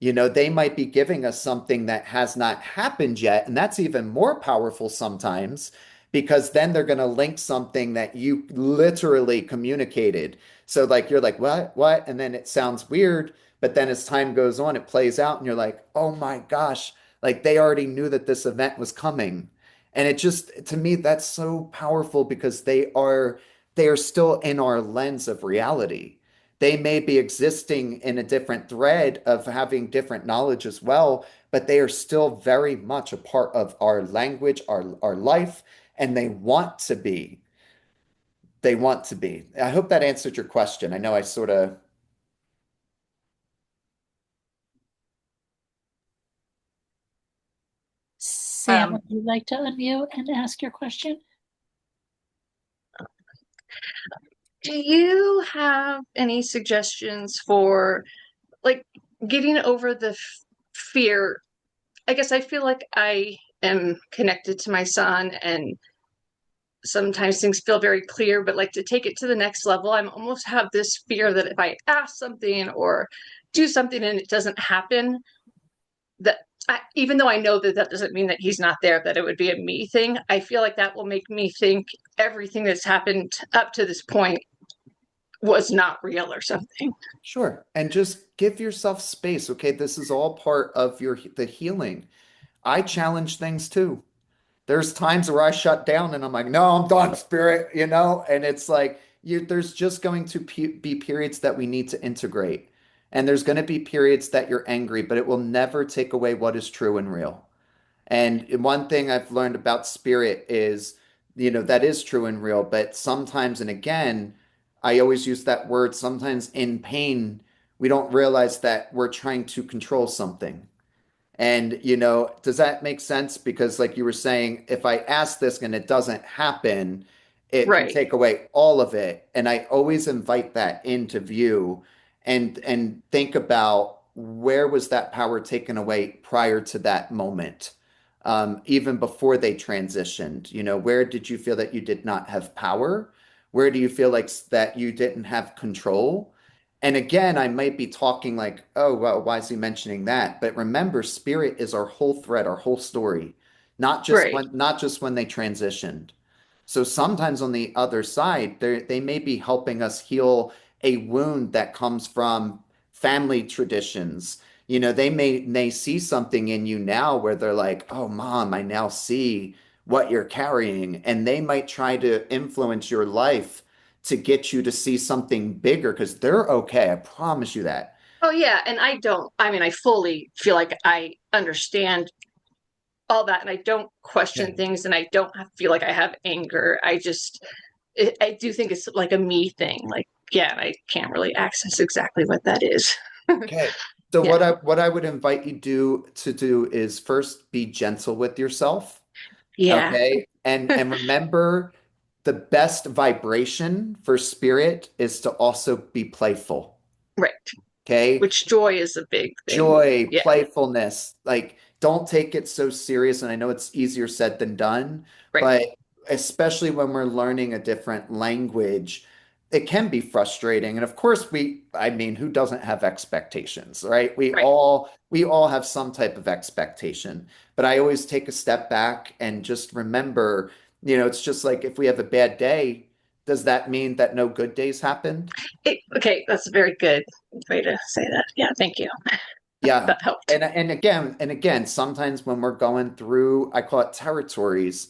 They might be giving us something that has not happened yet. And that's even more powerful sometimes because then they're going to link something that you literally communicated. So, like, you're like, what? And then it sounds weird. But then as time goes on, it plays out and you're like, oh my gosh, like they already knew that this event was coming. And it just, to me, that's so powerful because they are still in our lens of reality. They may be existing in a different thread of having different knowledge as well, but they are still very much a part of our language, our life, and they want to be. They want to be. I hope that answered your question. I know I sort of. Sam, would you like to unmute and ask your question? Do you have any suggestions for like getting over the fear? I guess I feel like I am connected to my son, and sometimes things feel very clear, but like to take it to the next level, I'm almost have this fear that if I ask something or do something and it doesn't happen, that even though I know that that doesn't mean that he's not there, that it would be a me thing, I feel like that will make me think everything that's happened up to this point was not real or something. Sure. And just give yourself space. Okay, this is all part of the healing. I challenge things too. There's times where I shut down and I'm like, no, I'm done, spirit, and it's like there's just going to be periods that we need to integrate. And there's going to be periods that you're angry, but it will never take away what is true and real. And one thing I've learned about spirit is, that is true and real, but sometimes, and again, I always use that word, sometimes in pain, we don't realize that we're trying to control something. And, does that make sense? Because, like you were saying, if I ask this and it doesn't happen, it can Right. take away all of it. And I always invite that into view and think about where was that power taken away prior to that moment, even before they transitioned. Where did you feel that you did not have power? Where do you feel like that you didn't have control? And again, I might be talking like, oh, well, why is he mentioning that? But remember, spirit is our whole thread, our whole story, Right. not just when they transitioned. So sometimes on the other side, they may be helping us heal a wound that comes from family traditions. They see something in you now where they're like, oh, mom, I now see what you're carrying. And they might try to influence your life to get you to see something bigger because they're okay. I promise you that. Oh yeah, and I mean I fully feel like I understand all that and I don't question Okay. things and I don't feel like I have anger. I do think it's like a me thing. Like yeah, I can't really access exactly what that is. Okay. So Yeah. what I would invite you to do is first be gentle with yourself. Yeah. Okay. And remember the best vibration for spirit is to also be playful. Right. Okay. Which joy is a big thing. Joy, Yeah. playfulness. Like, don't take it so serious. And I know it's easier said than done, Right. but especially when we're learning a different language, it can be frustrating. And of course, I mean, who doesn't have expectations, right? Right. We all have some type of expectation. But I always take a step back and just remember, it's just like if we have a bad day, does that mean that no good days happened? Okay, that's a very good way to say that. Yeah, thank you. Yeah. That helped. And again, sometimes when we're going through, I call it territories,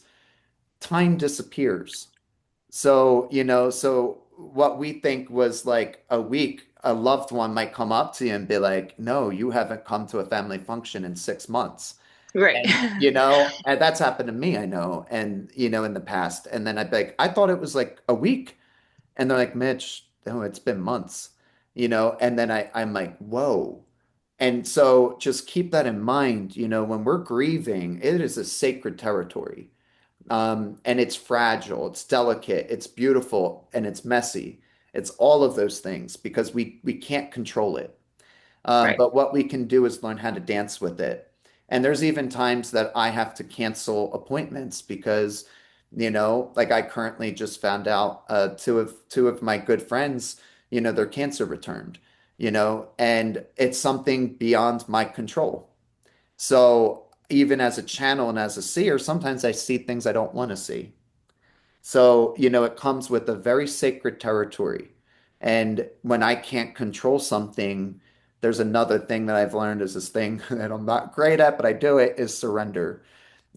time disappears. So what we think was like a week, a loved one might come up to you and be like, no, you haven't come to a family function in 6 months. Right. And that's happened to me, I know, and in the past. And then I'd be like, I thought it was like a week. And they're like, Mitch, no, it's been months, and then I'm like, whoa. And so just keep that in mind, when we're grieving, it is a sacred territory. And it's fragile, it's delicate, it's beautiful, and it's messy. It's all of those things because we can't control it. Right. But what we can do is learn how to dance with it. And there's even times that I have to cancel appointments because, like I currently just found out two of my good friends, their cancer returned, and it's something beyond my control. So even as a channel and as a seer, sometimes I see things I don't want to see. So, it comes with a very sacred territory. And when I can't control something, there's another thing that I've learned is this thing that I'm not great at, but I do it is surrender.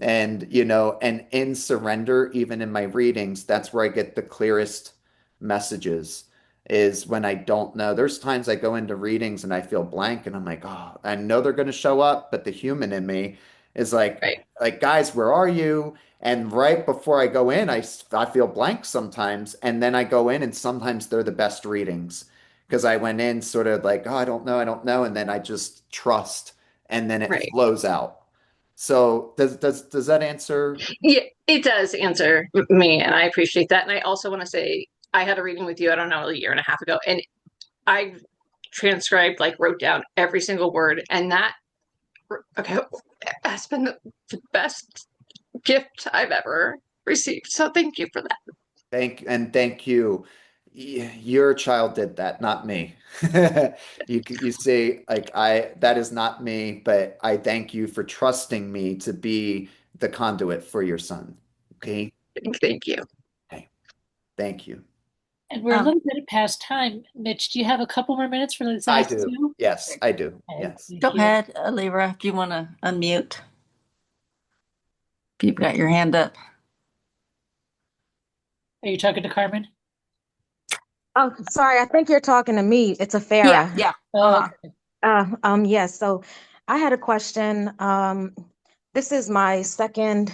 And in surrender, even in my readings, that's where I get the clearest messages. is when I don't know. There's times I go into readings and I feel blank and I'm like, oh, I know they're going to show up, but the human in me is Right. like, guys, where are you? And right before I go in, I feel blank sometimes. And then I go in and sometimes they're the best readings because I went in sort of like, oh, I don't know. And then I just trust and then it Right. flows out. So does that answer? Yeah, it does answer me, and I appreciate that. And I also want to say I had a reading with you, I don't know, a year and a half ago, and I transcribed, like wrote down every single word, and that okay has been the best gift I've ever received. So thank you for that. Thank you. Your child did that, not me. You see, like that is not me, but I thank you for trusting me to be the conduit for your son. Okay? Thank you. Okay. Thank you. And we're a little bit past time. Mitch, do you have a couple more minutes for this I last do. two? Yes, I do. Okay, Yes. Go thank you. ahead, Lyra, if you want to unmute. If you've got your hand up. Are you talking to Carmen? Oh, sorry, I think you're talking to me. It's a Yeah, Farah. yeah. Oh, Uh-huh. okay. Yes. So I had a question. This is my second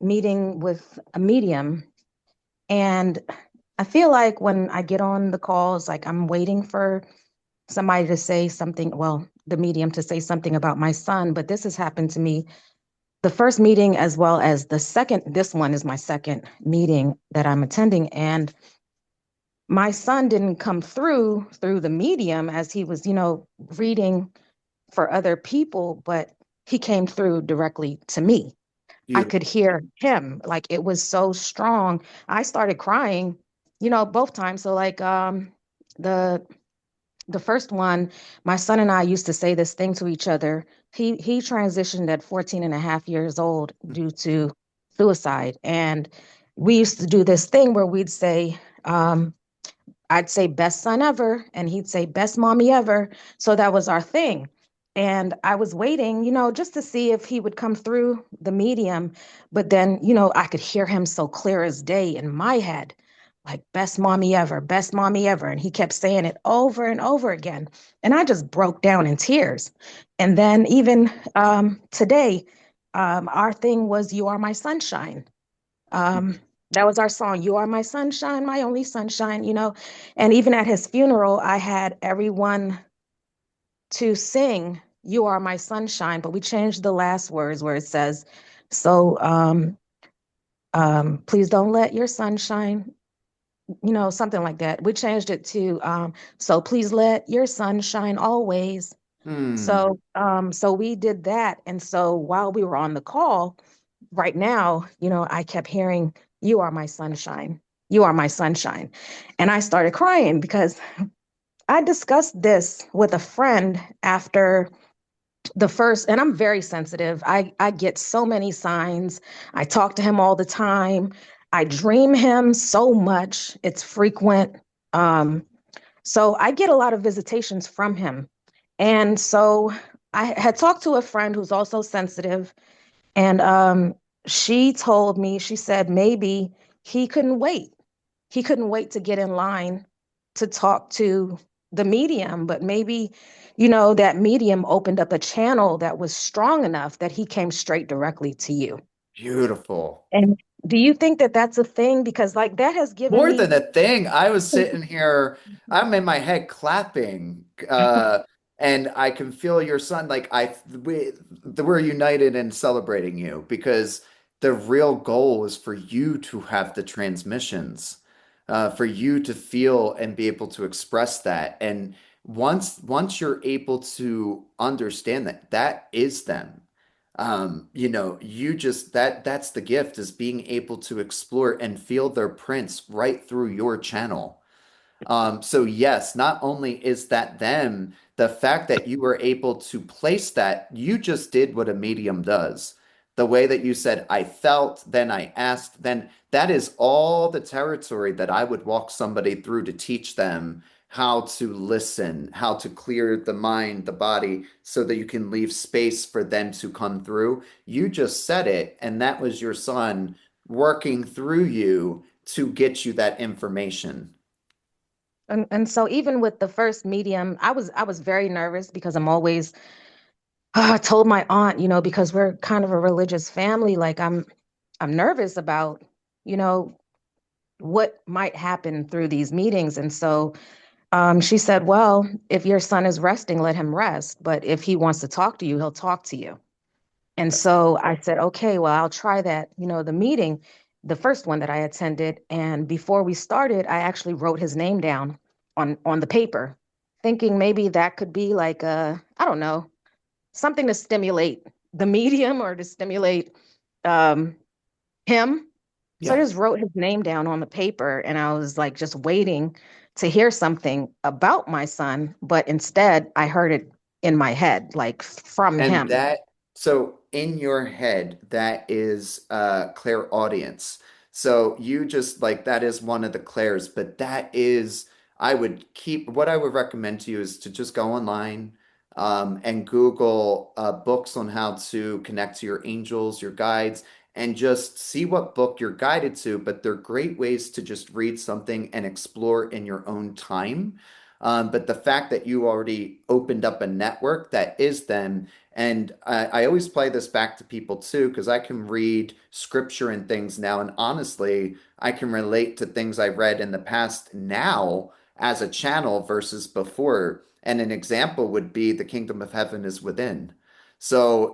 meeting with a medium, and I feel like when I get on the calls, like I'm waiting for somebody to say something, well, the medium to say something about my son, but this has happened to me the first meeting as well as the second. This one is my second meeting that I'm attending, and my son didn't come through the medium as he was, reading for other people, but he came through directly to me. I Beautiful. could hear him. Like it was so strong. I started crying, both times. So like the the first one, my son and I used to say this thing to each other. He transitioned at 14 and a half years old due to suicide. And we used to do this thing where we'd say, I'd say best son ever, and he'd say best mommy ever. So that was our thing. And I was waiting, just to see if he would come through the medium. But then, I could hear him so clear as day in my head, like best mommy ever, best mommy ever. And he kept saying it over and over again. And I just broke down in tears. And then even today, our thing was You Are My Sunshine. That was our song, You Are My Sunshine, My Only Sunshine. And even at his funeral, I had everyone to sing You Are My Sunshine, but we changed the last words where it says, so please don't let your sunshine, something like that. We changed it to so please let your sun shine always. Hmm. So we did that. And so while we were on the call, right now, I kept hearing, You are my sunshine. You are my sunshine. And I started crying because I discussed this with a friend after the first, and I'm very sensitive. I get so many signs. I talk to him all the time. I dream him so much. It's frequent. So I get a lot of visitations from him. And so I had talked to a friend who's also sensitive, and she told me, she said maybe he couldn't wait. He couldn't wait to get in line to talk to the medium, but maybe, that medium opened up a channel that was strong enough that he came straight directly to you. Beautiful. And do you think that that's a thing? Because like that has given More me. than a thing, I was sitting here, I'm in my head clapping, and I can feel your son. Like we're united in celebrating you because the real goal is for you to have the transmissions, for you to feel and be able to express that. And once you're able to understand that, that is them. You just that's the gift is being able to explore and feel their prints right through your channel. So yes, not only is that them, the fact that you were able to place that, you just did what a medium does. The way that you said, I felt, then I asked, then that is all the territory that I would walk somebody through to teach them how to listen, how to clear the mind, the body, so that you can leave space for them to come through. You just said it, and that was your son working through you to get you that information. And so even with the first medium, I was very nervous because I'm always I told my aunt, because we're kind of a religious family, like I'm nervous about, you know, what might happen through these meetings. And so she said, well, if your son is resting, let him rest. But if he wants to talk to you, he'll talk to you. And That's so I said, okay, well, I'll try that. The meeting, the first one that I attended. And before we started, I actually wrote his name down on the paper, thinking maybe that could be like I don't know, something to stimulate the medium or to stimulate um, him. So I yeah. just wrote his name down on the paper and I was like just waiting to hear something about my son. But instead, I heard it in my head, like from And him. that, so in your head, that is clairaudience. So you just like that is one of the clairs, but that is, I would keep, what I would recommend to you is to just go online and Google books on how to connect to your angels, your guides, and just see what book you're guided to. But they're great ways to just read something and explore in your own time. But the fact that you already opened up a network that is them, and I always play this back to people too, because I can read scripture and things now. And honestly, I can relate to things I read in the past now as a channel versus before. And an example would be the kingdom of heaven is within. So,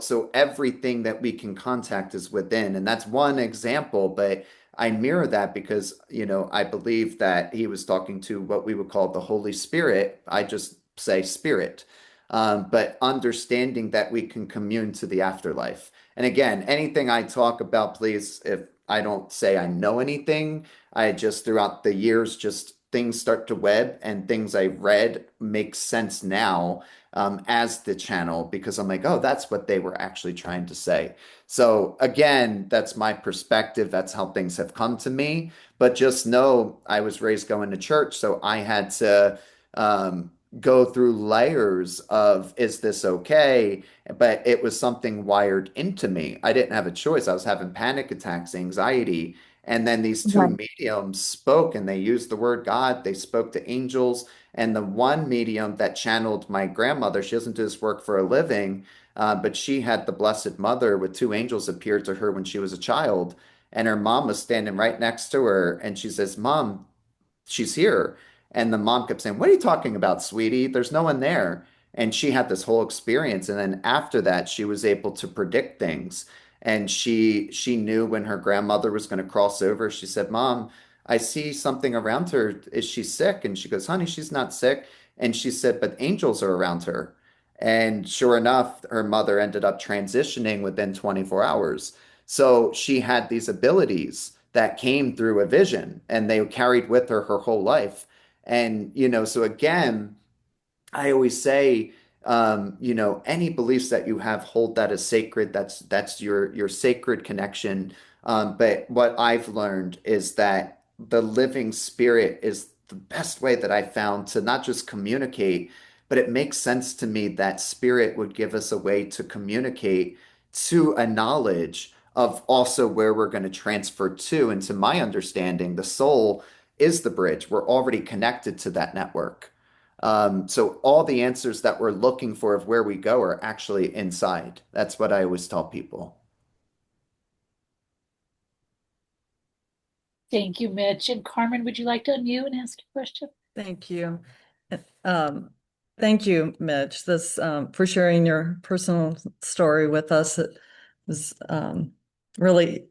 so everything that we can contact is within. And that's one example, but I mirror that because, I believe that he was talking to what we would call the Holy Spirit. I just say spirit, but understanding that we can commune to the afterlife. And again, anything I talk about, please, if I don't say I know anything, I just throughout the years, just things start to web and things I read make sense now as the channel because I'm like, oh, that's what they were actually trying to say. So again, that's my perspective. That's how things have come to me. But just know I was raised going to church, so I had to go through layers of is this okay? But it was something wired into me. I didn't have a choice. I was having panic attacks, anxiety. And then these two Right. mediums spoke and they used the word God. They spoke to angels. And the one medium that channeled my grandmother, she doesn't do this work for a living, but she had the Blessed Mother with two angels appear to her when she was a child. And her mom was standing right next to her. And she says, Mom, she's here. And the mom kept saying, What are you talking about, sweetie? There's no one there. And she had this whole experience. And then after that, she was able to predict things. And she knew when her grandmother was going to cross over. She said, Mom, I see something around her. Is she sick? And she goes, Honey, she's not sick. And she said, But angels are around her. And sure enough, her mother ended up transitioning within 24 hours. So she had these abilities that came through a vision and they carried with her her whole life. And, so again, I always say, any beliefs that you have, hold that as sacred. That's your sacred connection. But what I've learned is that the living spirit is the best way that I found to not just communicate, but it makes sense to me that spirit would give us a way to communicate to a knowledge of also where we're going to transfer to. And to my understanding, the soul is the bridge. We're already connected to that network. So all the answers that we're looking for of where we go are actually inside. That's what I always tell people. Thank you, Mitch. And Carmen, would you like to unmute and ask a question? Thank you. Um, Thank you, Mitch, this for sharing your personal story with us. It was really,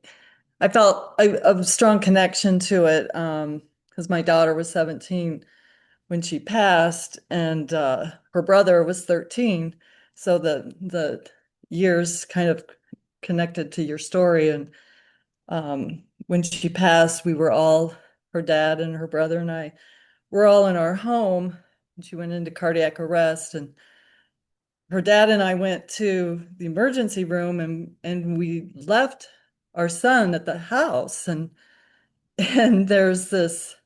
I felt a strong connection to it because my daughter was 17 when she passed, and her brother was 13. So the years kind of connected to your story. And when she passed, we were all, her dad and her brother and I, were all in our home. And she went into cardiac arrest, and her dad and I went to the emergency room, and we left our son at the house. And there's this,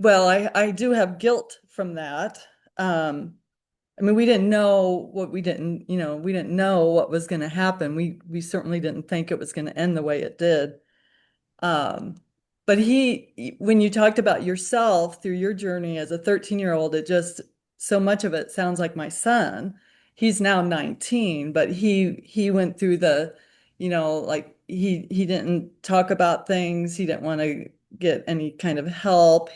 well, I do have guilt from that. I mean, we didn't know what we didn't, we didn't know what was going to happen. We certainly didn't think it was going to end the way it did. Um, but when you talked about yourself through your journey as a 13-year-old, it just, so much of it sounds like my son. He's now 19, but he went through like he didn't talk about things. He didn't want to get any kind of help.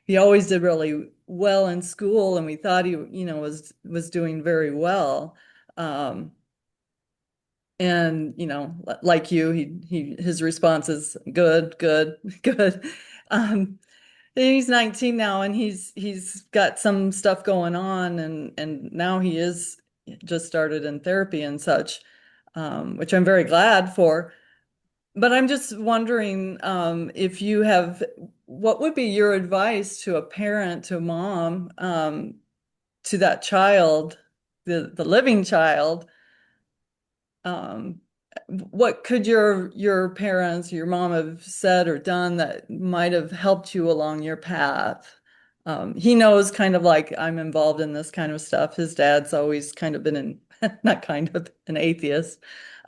He always did really well in school, and we thought he, was doing very well. Um, and like you, his response is good, good, good. um he's 19 now, and he's got some stuff going on, and now he is just started in therapy and such, which I'm very glad for. But I'm just wondering, if you have, what would be your advice to a parent, to a mom, to that child, the living child? um, what could your parents, your mom have said or done that might have helped you along your path? He knows kind of like I'm involved in this kind of stuff. His dad's always kind of been not kind of an atheist.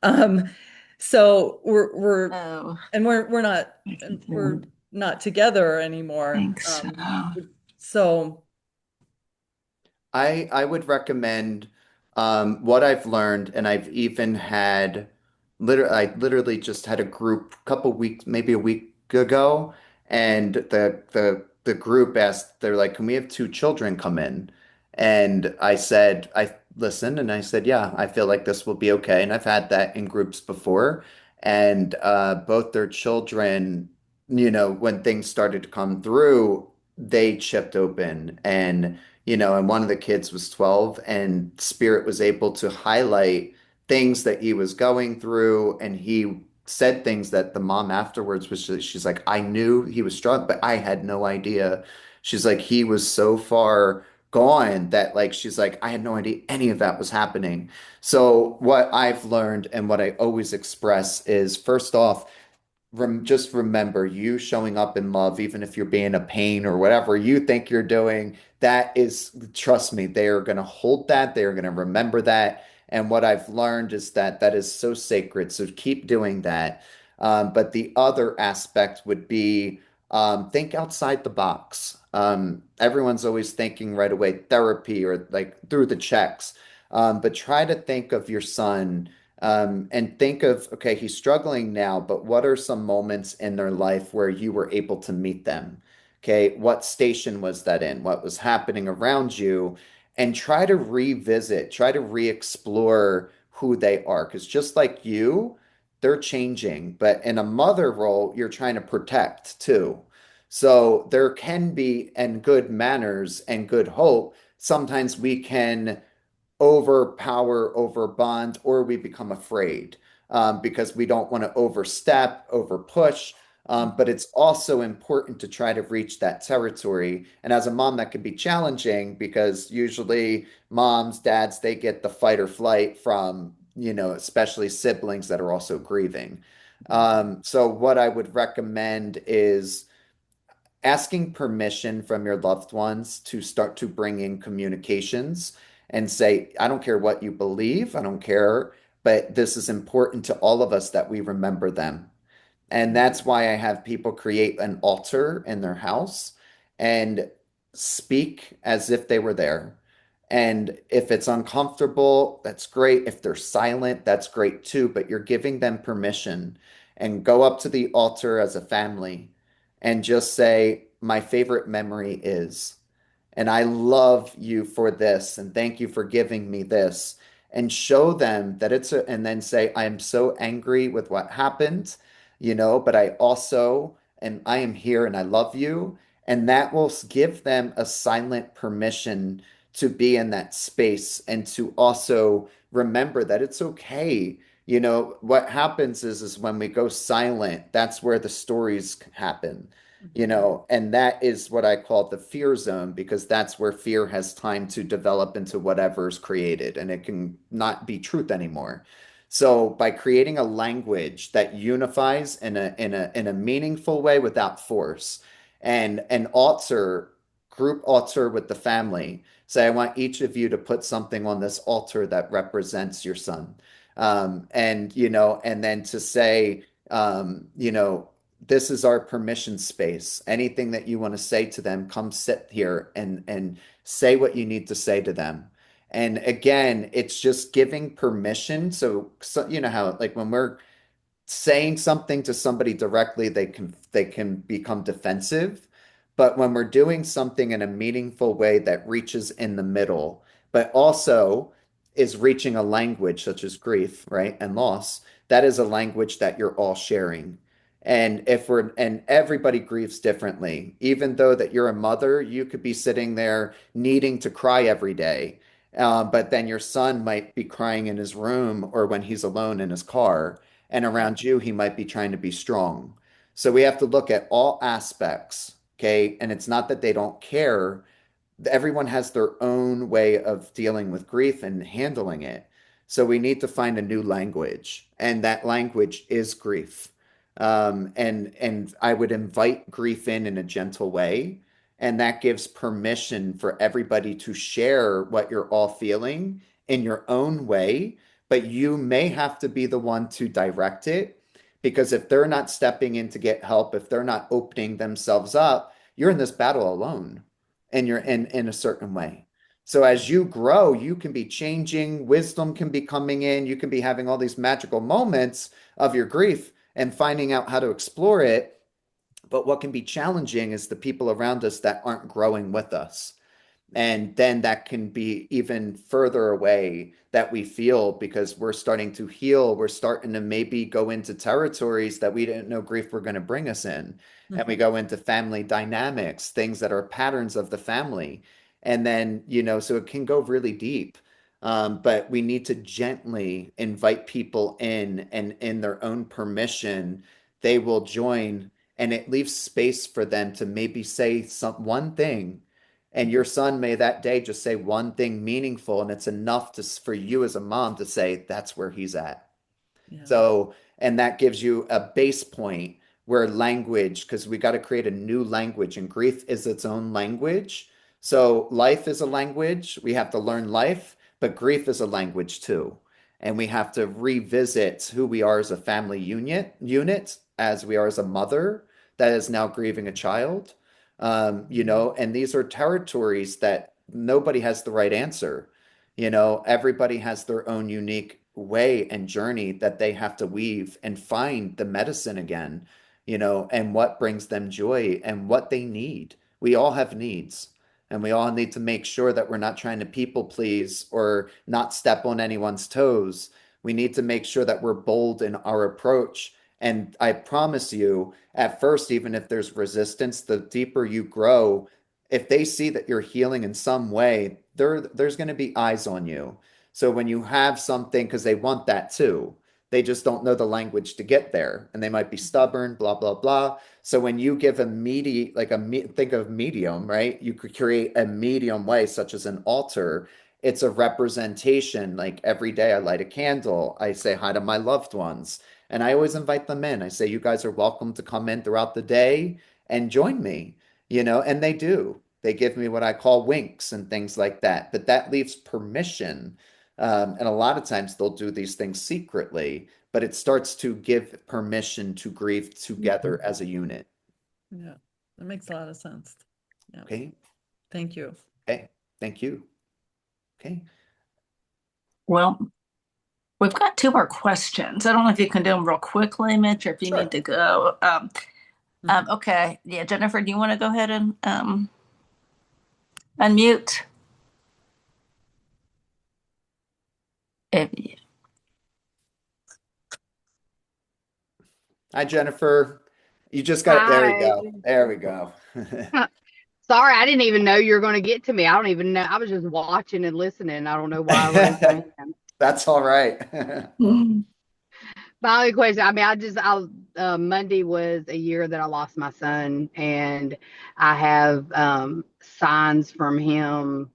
Um, so Oh, and we're not together anymore. thanks. So I would recommend what I've learned, and I've even had I literally just had a group a couple weeks, maybe a week ago, and the group asked, they're like, "Can we have two children come in?" And I said, I listened, and I said, "Yeah, I feel like this will be okay." And I've had that in groups before, and both their children, when things started to come through, they chipped open and and one of the kids was 12, and Spirit was able to highlight things that he was going through, and he said things that the mom afterwards she's like, I knew he was struggling, but I had no idea. She's like, he was so far gone that, like, she's like, I had no idea any of that was happening. So what I've learned and what I always express is, first off, just remember, you showing up in love, even if you're being a pain or whatever you think you're doing, that is, trust me, they are going to hold that. They are going to remember that. And what I've learned is that that is so sacred. So keep doing that. But the other aspect would be, think outside the box. Everyone's always thinking right away therapy or like through the checks. But try to think of your son, and think of, okay, he's struggling now, but what are some moments in their life where you were able to meet them? Okay, what station was that in? What was happening around you? And try to revisit, try to re-explore who they are. Because just like you, they're changing. But in a mother role, you're trying to protect too. So there can be, and good manners and good hope, sometimes we can overpower, overbond, or we become afraid, because we don't want to overstep, overpush. But it's also important to try to reach that territory. And as a mom, that can be challenging because usually moms, dads, they get the fight or flight from, especially siblings that are also grieving. So what I would recommend is asking permission from your loved ones to start to bring in communications and say, I don't care what you believe, I don't care, but this is important to all of us that we remember them. And that's why I have people create an altar in their house and speak as if they were there. And if it's uncomfortable, that's great. If they're silent, that's great too. But you're giving them permission, and go up to the altar as a family and just say, my favorite memory is, and I love you for this, and thank you for giving me this, and show them that and then say, I am so angry with what happened, but I am here and I love you. And that will give them a silent permission to be in that space and to also remember that it's okay. What happens is when we go silent, that's where the stories happen. And that is what I call the fear zone, because that's where fear has time to develop into whatever's created, and it can not be truth anymore. So by creating a language that unifies in a meaningful way without force, and an altar, group altar with the family, say, I want each of you to put something on this altar that represents your son. And then to say, this is our permission space. Anything that you want to say to them, come sit here and say what you need to say to them. And again, it's just giving permission. So you know how like when we're saying something to somebody directly, they can become defensive. But when we're doing something in a meaningful way that reaches in the middle, but also is reaching a language such as grief, right, and loss, that is a language that you're all sharing. And everybody grieves differently. Even though that you're a mother, you could be sitting there needing to cry every day. But then your son might be crying in his room or when he's alone in his car, and around you, he might be trying to be strong. So we have to look at all aspects, okay? And it's not that they don't care. Everyone has their own way of dealing with grief and handling it. So we need to find a new language, and that language is grief. And I would invite grief in a gentle way, and that gives permission for everybody to share what you're all feeling in your own way, but you may have to be the one to direct it because if they're not stepping in to get help, if they're not opening themselves up, you're in this battle alone and you're in a certain way. So as you grow, you can be changing, wisdom can be coming in, you can be having all these magical moments of your grief and finding out how to explore it. But what can be challenging is the people around us that aren't growing with us. And then that can be even further away that we feel because we're starting to heal. We're starting to maybe go into territories that we didn't know grief were going to bring us in. And we go into family dynamics, things that are patterns of the family. And then, so it can go really deep. But we need to gently invite people in, and in their own permission, they will join, and it leaves space for them to maybe say one thing, and your son may that day just say one thing meaningful, and it's enough for you as a mom to say that's where he's at. Yeah. So, and that gives you a base point where language, because we got to create a new language, and grief is its own language. So, life is a language. We have to learn life, but grief is a language too. And we have to revisit who we are as a family unit, as we are as a mother that is now grieving a child. And these are territories that nobody has the right answer. Everybody has their own unique way and journey that they have to weave and find the medicine again, and what brings them joy and what they need. We all have needs, and we all need to make sure that we're not trying to people please or not step on anyone's toes. We need to make sure that we're bold in our approach. And I promise you, at first, even if there's resistance, the deeper you grow, if they see that you're healing in some way, there's going to be eyes on you. So when you have something, because they want that too, they just don't know the language to get there, and they might be stubborn, blah blah blah. So when you give a think of medium, right? You could create a medium way, such as an altar. It's a representation. Like every day, I light a candle. I say hi to my loved ones, and I always invite them in. I say, you guys are welcome to come in throughout the day and join me, and they do. They give me what I call winks and things like that. But that leaves permission. And a lot of times they'll do these things secretly, but it starts to give permission to grieve together as a unit. Yeah, that makes a lot of sense. Yeah. Okay. Thank you. Okay. Thank you. Okay. Well, we've got two more questions. I don't know if you can do them real quickly, Mitch, or if you Sure. need to go. Okay. Yeah, Jennifer, do you want to go ahead and unmute? If- Hi, Jennifer. You just got it. There we Hi. go. There we go. Sorry, I didn't even know you were going to get to me. I don't even know. I was just watching and listening. I don't know why I raised my hand. That's all right. My only question, I mean, Monday was a year that I lost my son, and I have signs from him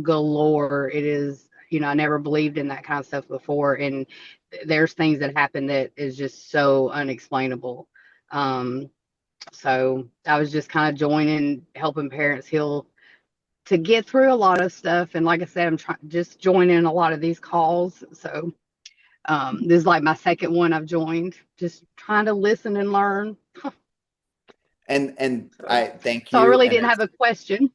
galore. It is, I never believed in that kind of stuff before, and there's things that happen that is just so unexplainable. So I was just kind of joining, helping parents heal to get through a lot of stuff. And like I said, I'm just joining a lot of these calls. So this is like my second one I've joined, just trying to listen and learn. And I thank So I you. really And didn't have a question.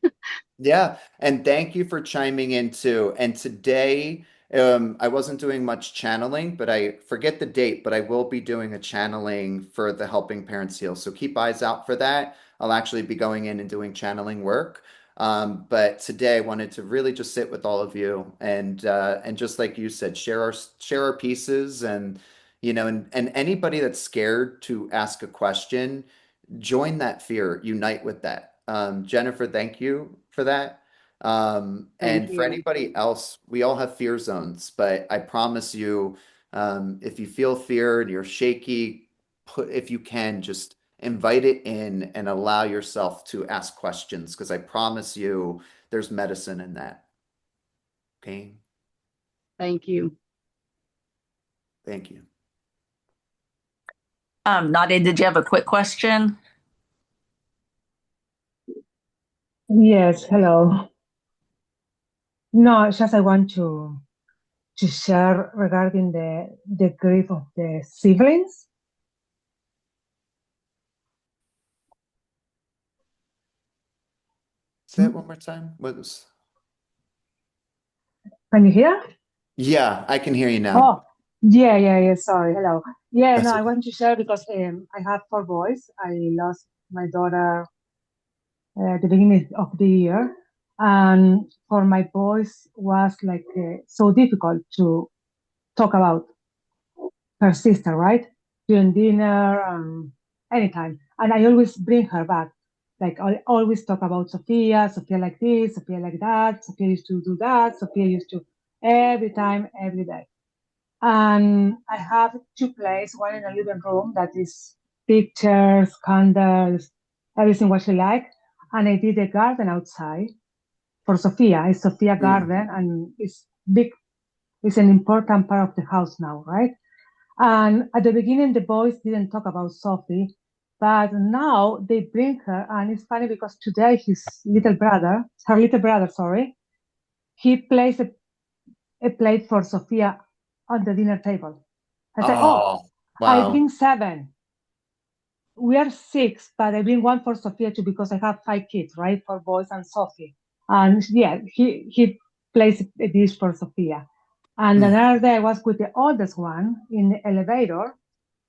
yeah, and thank you for chiming in too. And today, I wasn't doing much channeling, but I forget the date, but I will be doing a channeling for the Helping Parents Heal. So keep eyes out for that. I'll actually be going in and doing channeling work. But today I wanted to really just sit with all of you and just like you said, share our pieces and and anybody that's scared to ask a question, join that fear, unite with that. Jennifer, thank you for that. Thank And for you. anybody else, we all have fear zones, but I promise you, if you feel fear and you're shaky, if you can, just invite it in and allow yourself to ask questions, because I promise you there's medicine in that. Okay. Thank you. Thank you. Nadia, did you have a quick question? Yes, hello. No, just I want to share regarding the grief of the siblings. Say it one more time. Can you hear? Yeah, I can hear you now. Oh, yeah. Sorry. Hello. Yeah, no, That's I okay. want to share because I have 4 boys. I lost my daughter at the beginning of the year, and for my boys was like so difficult to talk about her sister, right? During dinner, anytime. And I always bring her back. Like I always talk about Sophia, Sophia like this, Sophia like that, Sophia used to do that, Sophia used to every time, every day. And I have 2 places, one in the living room that is pictures, candles, everything what she like. And I did a garden outside for Sophia. It's Sophia Mm. garden and it's big, it's an important part of the house now, right? And at the beginning, the boys didn't talk about Sophie, but now they bring her. And it's funny because today her little brother, sorry, he placed a plate for Sophia on the dinner table. I said, oh, Oh, I wow. bring 7. We are 6, but I bring one for Sophia too because I have 5 kids, right? 4 boys and Sophie. And yeah, he placed a dish for Sophia. And Mm. another day I was with the oldest one in the elevator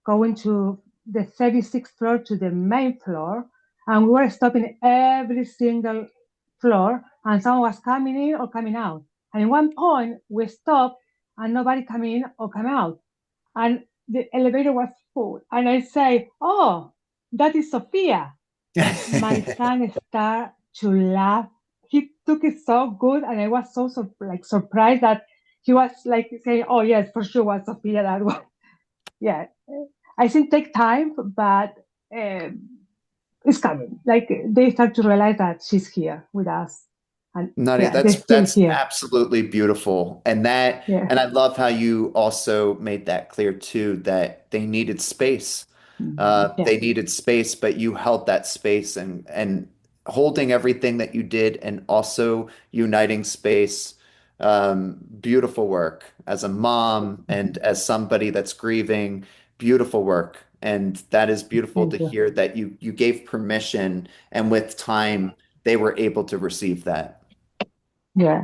going to the 36th floor to the main floor, and we were stopping every single floor, and someone was coming in or coming out. And at one point, we stopped, and nobody come in or come out, and the elevator was full. And I say, "Oh, that is Sophia." My son started to laugh. He took it so good, and I was so surprised that he was like saying, "Oh yes, for sure was Sophia that one." Yeah, I think take time, but um, it's coming. Like they start to realize that she's here with us, and Nadia, yeah, they're still that's here. absolutely beautiful. Yeah, And I love how you also made that clear too, that they needed space. yeah, They needed space, but you held that space and holding everything that you did and also uniting space. Beautiful work as a mom and as somebody that's grieving, beautiful work. And that is beautiful to thank you. hear that you gave permission and with time they were able to receive that. Yeah,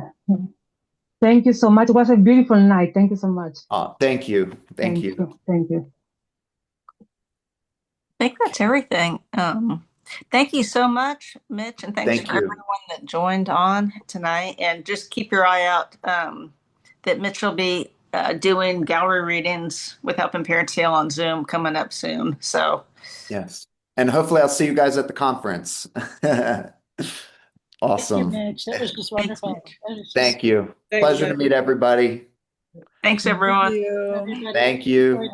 thank you so much. It was a beautiful night. Thank you so much. Thank you. Thank Thank you. you. Thank you. I think that's everything. Thank you so much, Mitch, and thanks Thank for you. everyone that joined on tonight. And just keep your eye out that Mitch will be doing gallery readings with Helping Parents Heal on Zoom coming up soon. So, Yes. And hopefully I'll see you guys at the conference. Thank you, Awesome. Mitch. That was just thanks, wonderful. Mitch. That was just Thank you. Thanks, Pleasure to Mitch. meet everybody. Thanks, Thank everyone. you. everybody. Thank you.